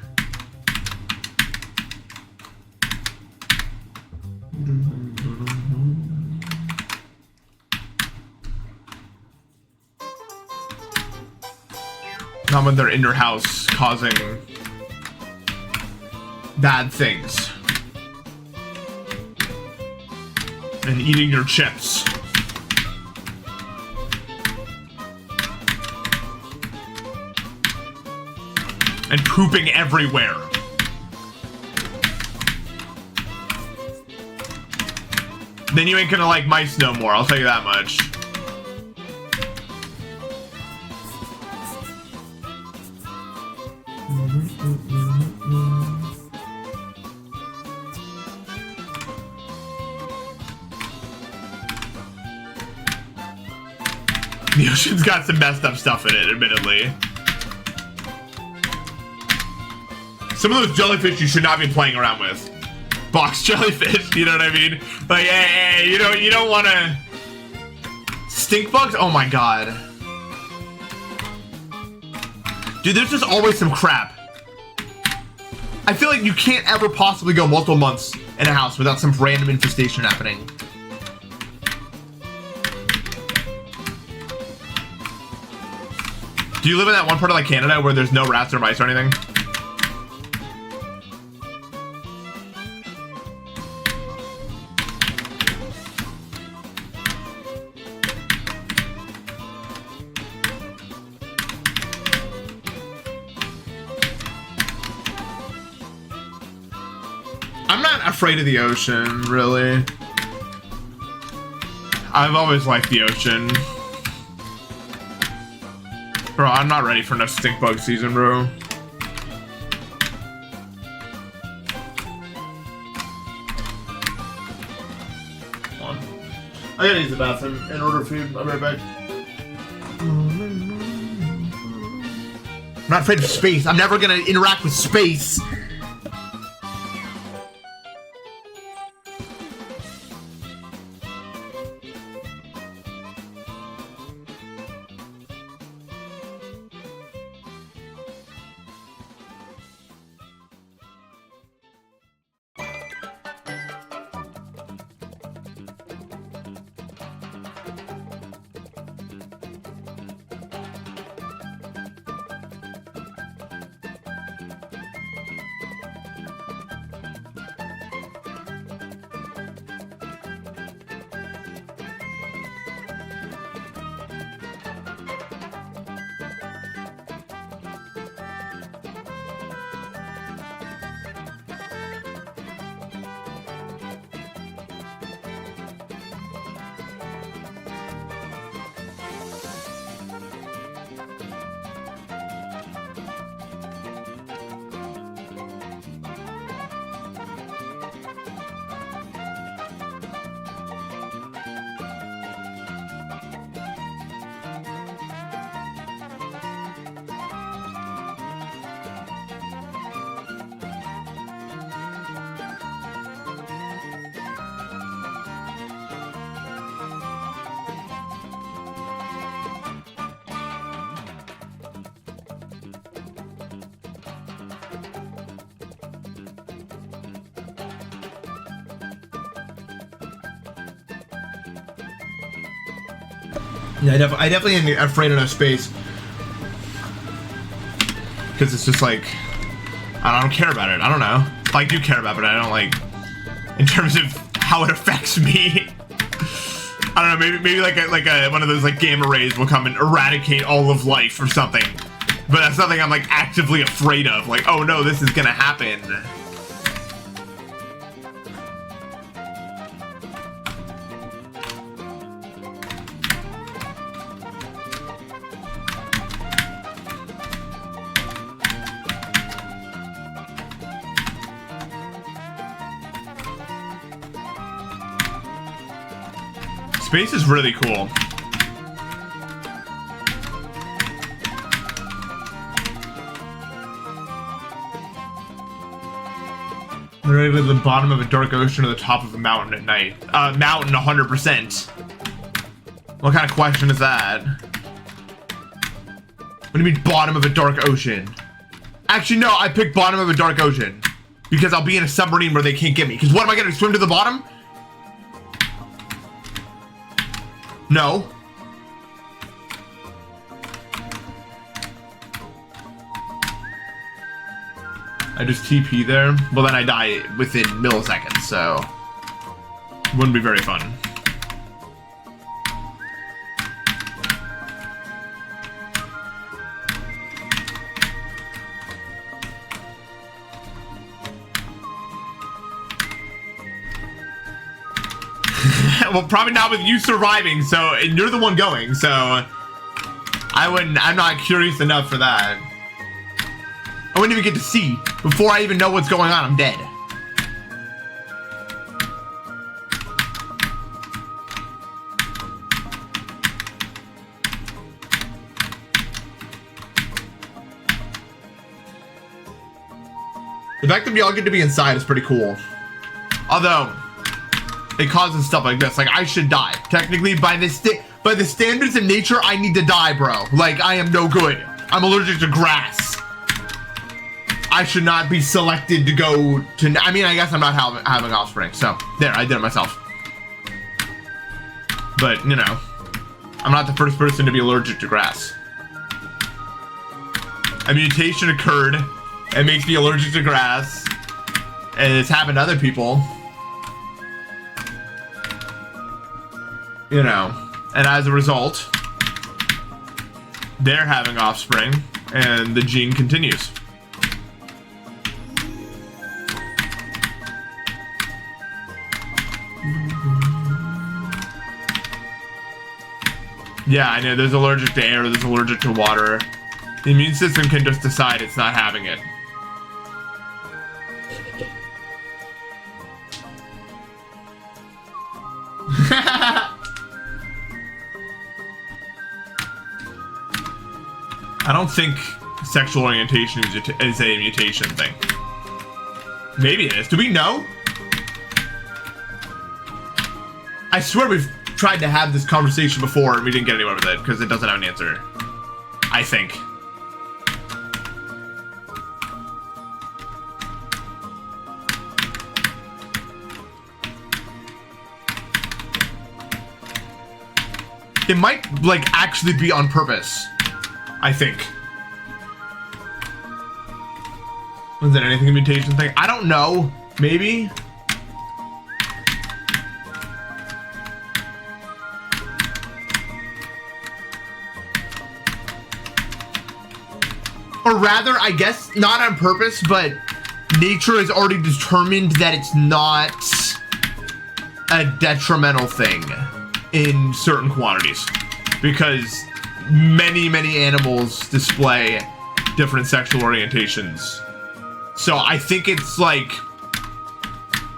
Not when they're in your house causing bad things. And eating your chips. And pooping everywhere. Then you ain't gonna like mice no more, I'll tell you that much. The ocean's got some messed up stuff in it, admittedly. Some of those jellyfish you should not be playing around with. Box jellyfish, you know what I mean? Like, hey, you don't want to... Stink bugs? Oh my god. Dude, there's just always some crap. I feel like you can't ever possibly go multiple months in a house without some random infestation happening. Do you live in that one part of like Canada where there's no rats or mice or anything? I'm not afraid of the ocean, really. I've always liked the ocean. Bro, I'm not ready for no stink bug season, bro. Come on. I gotta use the bathroom and order food. I'll be right back. I'm not afraid of space. I'm never gonna interact with space. Yeah, I definitely am afraid of space. Because it's just like, I don't care about it. I don't know. Like, I do care about it, but I don't like, in terms of how it affects me. I don't know, maybe like one of those like gamma rays will come and eradicate all of life or something. But that's something I'm like actively afraid of. Like, oh no, this is gonna happen. Space is really cool. Literally to the bottom of a dark ocean or the top of a mountain at night. Mountain 100%. What kind of question is that? What do you mean bottom of a dark ocean? Actually, no, I picked bottom of a dark ocean. Because I'll be in a submarine where they can't get me. Because what am I gonna swim to the bottom? No. I just TP there. Well, then I die within milliseconds, so it wouldn't be very fun. Well, probably not with you surviving, so, and you're the one going, so I'm not curious enough for that. I wouldn't even get to see. Before I even know what's going on, I'm dead. The fact that we all get to be inside is pretty cool. Although, it causes stuff like this. Like, I should die. Technically, by the standards of nature, I need to die, bro. Like, I am no good. I'm allergic to grass. I should not be selected to go to... I mean, I guess I'm not having offspring. So, there, I did it myself. But, you know, I'm not the first person to be allergic to grass. A mutation occurred. It makes me allergic to grass. And it's happened to other people. You know, and as a result, they're having offspring, and the gene continues. Yeah, I know, there's allergic to air, there's allergic to water. The immune system can just decide it's not having it. I don't think sexual orientation is a mutation thing. Maybe it is. Do we know? I swear we've tried to have this conversation before and we didn't get anywhere with it because it doesn't have an answer. I think. It might, like, actually be on purpose. I think. Was it anything a mutation thing? I don't know. Maybe. Or rather, I guess, not on purpose, but nature has already determined that it's not a detrimental thing in certain quantities. Because many animals display different sexual orientations. So I think it's like,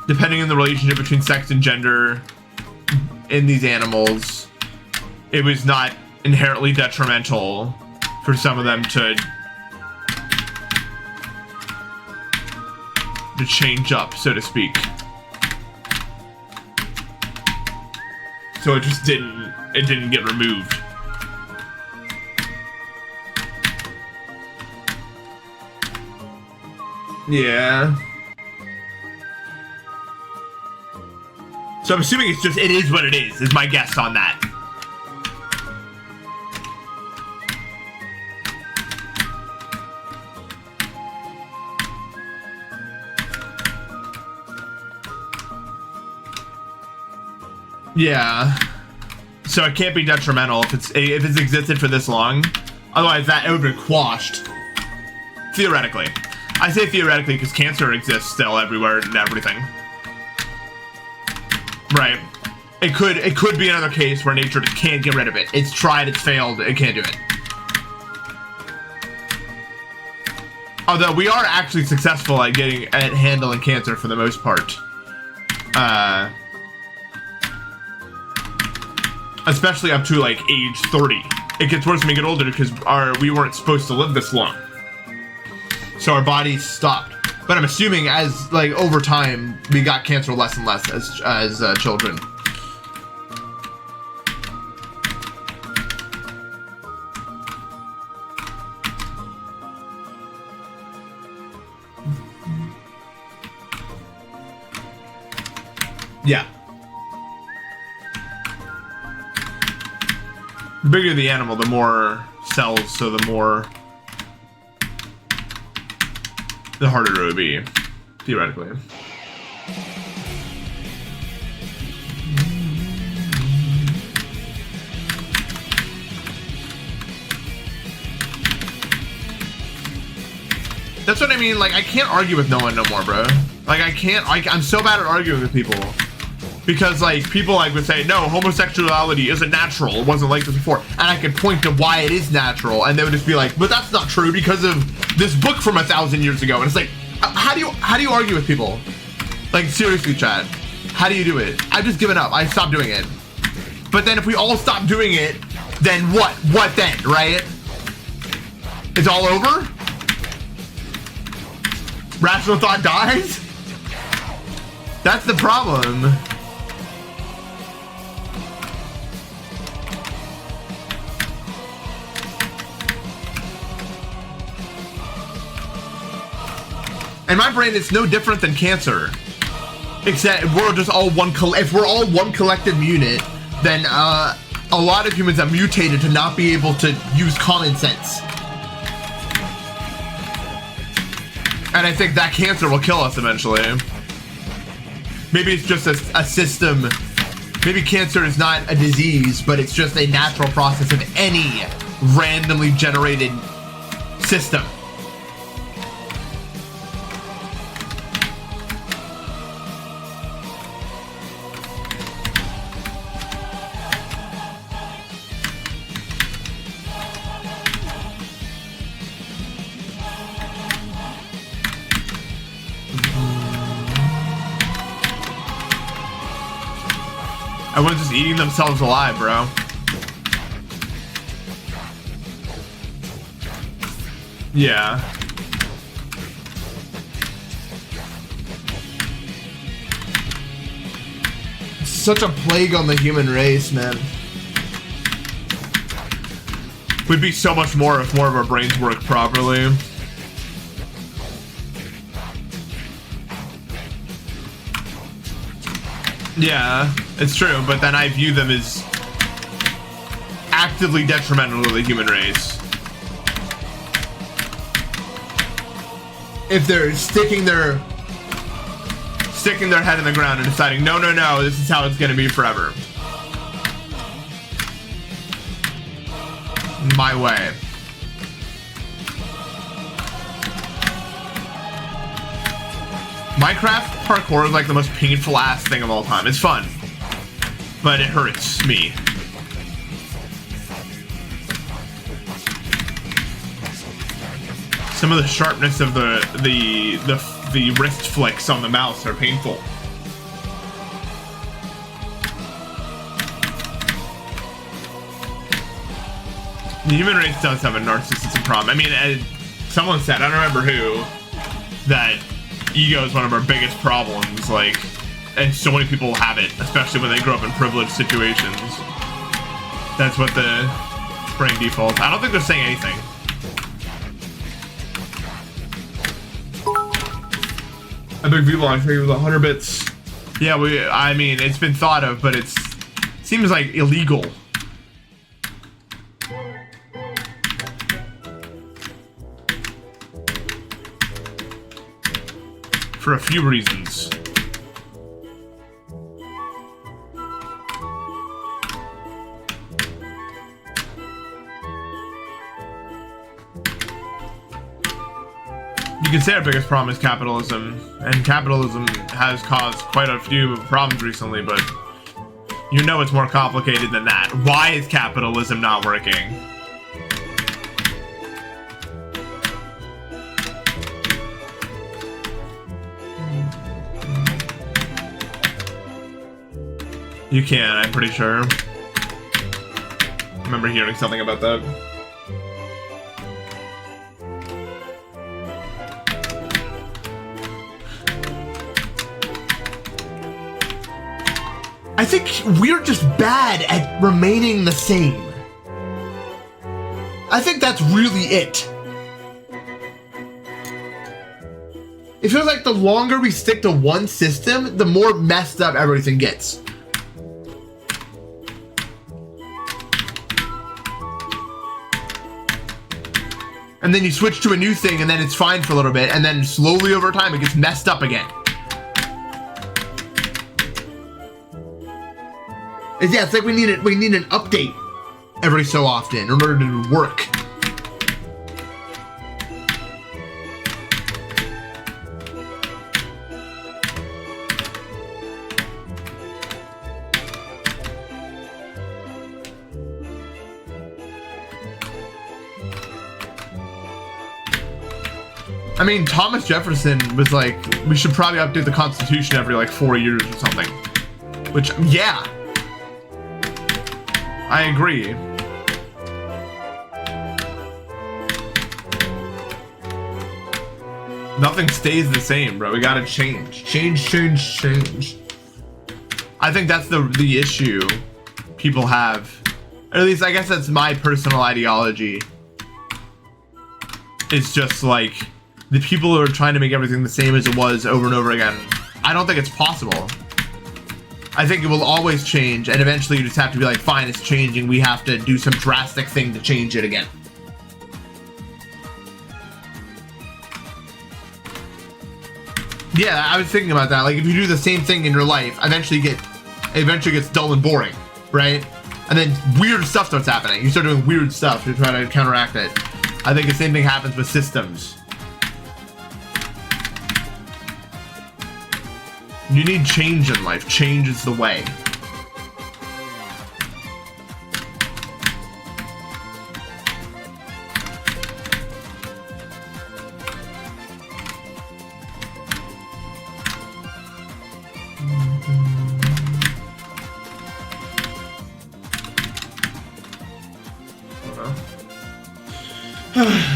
depending on the relationship between sex and gender in these animals, it was not inherently detrimental for some of them to change up, so to speak. So it just didn't get removed. Yeah. So I'm assuming it is what it is my guess on that. Yeah. So it can't be detrimental if it's existed for this long. Otherwise, that would have been quashed. Theoretically. I say theoretically because cancer exists still everywhere and everything. Right. It could be another case where nature just can't get rid of it. It's tried, it's failed, it can't do it. Although we are actually successful at handling cancer for the most part. Especially up to like age 30. It gets worse when we get older because we weren't supposed to live this long. So our bodies stopped. But I'm assuming as like over time we got cancer less and less as children. Yeah. The bigger the animal, the more cells, so the harder it would be, theoretically. That's what I mean, like, I can't argue with no one no more, bro. Like, I'm so bad at arguing with people. Because, like, people, like, would say, no, homosexuality isn't natural. It wasn't like this before. And I could point to why it is natural. And they would just be like, but that's not true because of this book from 1,000 years ago. And it's like, how do you argue with people? Like, seriously, Chad. How do you do it? I've just given up. I stopped doing it. But then if we all stop doing it, then what? What then, right? It's all over? Rational thought dies? That's the problem. In my brain, it's no different than cancer. Except we're just all if we're all one collective unit, then a lot of humans have mutated to not be able to use common sense. And I think that cancer will kill us eventually. Maybe it's just a system. Maybe cancer is not a disease, but it's just a natural process of any randomly generated system. Everyone's just eating themselves alive, bro. Yeah. It's such a plague on the human race, man. We'd be so much more if more of our brains worked properly. Yeah, it's true, but then I view them as actively detrimental to the human race. If they're sticking their head in the ground and deciding, no, this is how it's gonna be forever. My way. Minecraft parkour is like the most painful ass thing of all time. It's fun, but it hurts me. Some of the sharpness of the wrist flicks on the mouse are painful. The human race does have a narcissism problem. I mean, someone said, I don't remember who, that ego is one of our biggest problems, like, and so many people have it, especially when they grow up in privileged situations. That's what the brain defaults. I don't think they're saying anything. A big vlog for you with 100 bits. Yeah, I mean, it's been thought of, but it seems like illegal. For a few reasons. could say our biggest problem is capitalism, and capitalism has caused quite a few problems recently, but you know it's more complicated than that. Why is capitalism not working? You can, I'm pretty sure. I remember hearing something about that. I think we're just bad at remaining the same. I think that's really it. It feels like the longer we stick to one system, the more messed up everything gets. And then you switch to a new thing and then it's fine for a little bit, and then slowly over time it gets messed up again. Yeah, it's like we need an update every so often in order to work. I mean, Thomas Jefferson was like, we should probably update the Constitution every like 4 years or something. Which, yeah. I agree. Nothing stays the same, bro. We gotta change. Change. I think that's the issue people have. Or at least I guess that's my personal ideology. It's just like the people who are trying to make everything the same as it was over and over again. I don't think it's possible. I think it will always change, and eventually you just have to be like, fine, it's changing. We have to do some drastic thing to change it again. Yeah, I was thinking about that. Like, if you do the same thing in your life, eventually it gets dull and boring, right? And then weird stuff starts happening. You start doing weird stuff. You're trying to counteract it. I think the same thing happens with systems. You need change in life. Change is the way.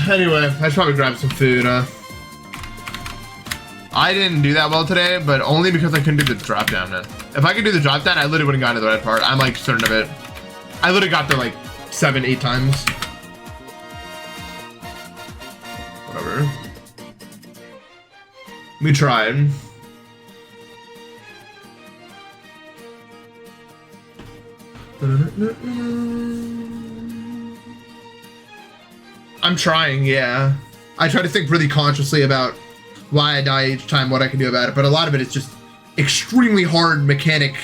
Anyway, I should probably grab some food. I didn't do that well today, but only because I couldn't do the drop down, man. If I could do the drop down, I literally wouldn't got to the right part. I'm like certain of it. I literally got there like 7-8 times. Whatever. We tried. I'm trying, yeah. I try to think really consciously about why I die each time, what I can do about it, but a lot of it is just extremely hard mechanic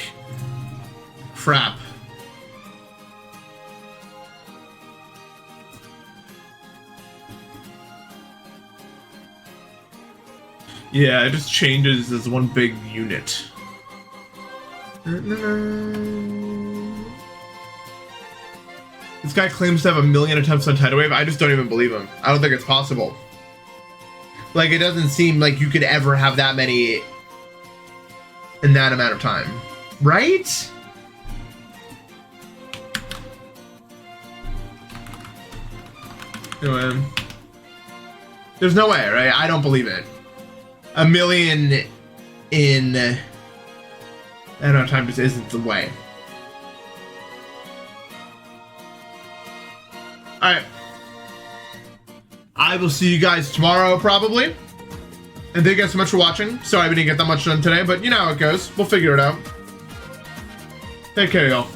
crap. Yeah, it just changes as one big unit. This guy claims to have 1 million attempts on Tidal Wave. I just don't even believe him. I don't think it's possible. Like, it doesn't seem like you could ever have that many in that amount of time. Right? Anyway. There's no way, right? I don't believe it. 1 million in that amount of time just isn't the way. Alright. I will see you guys tomorrow, probably. And thank you guys so much for watching. Sorry we didn't get that much done today, but you know how it goes. We'll figure it out. Take care, y'all.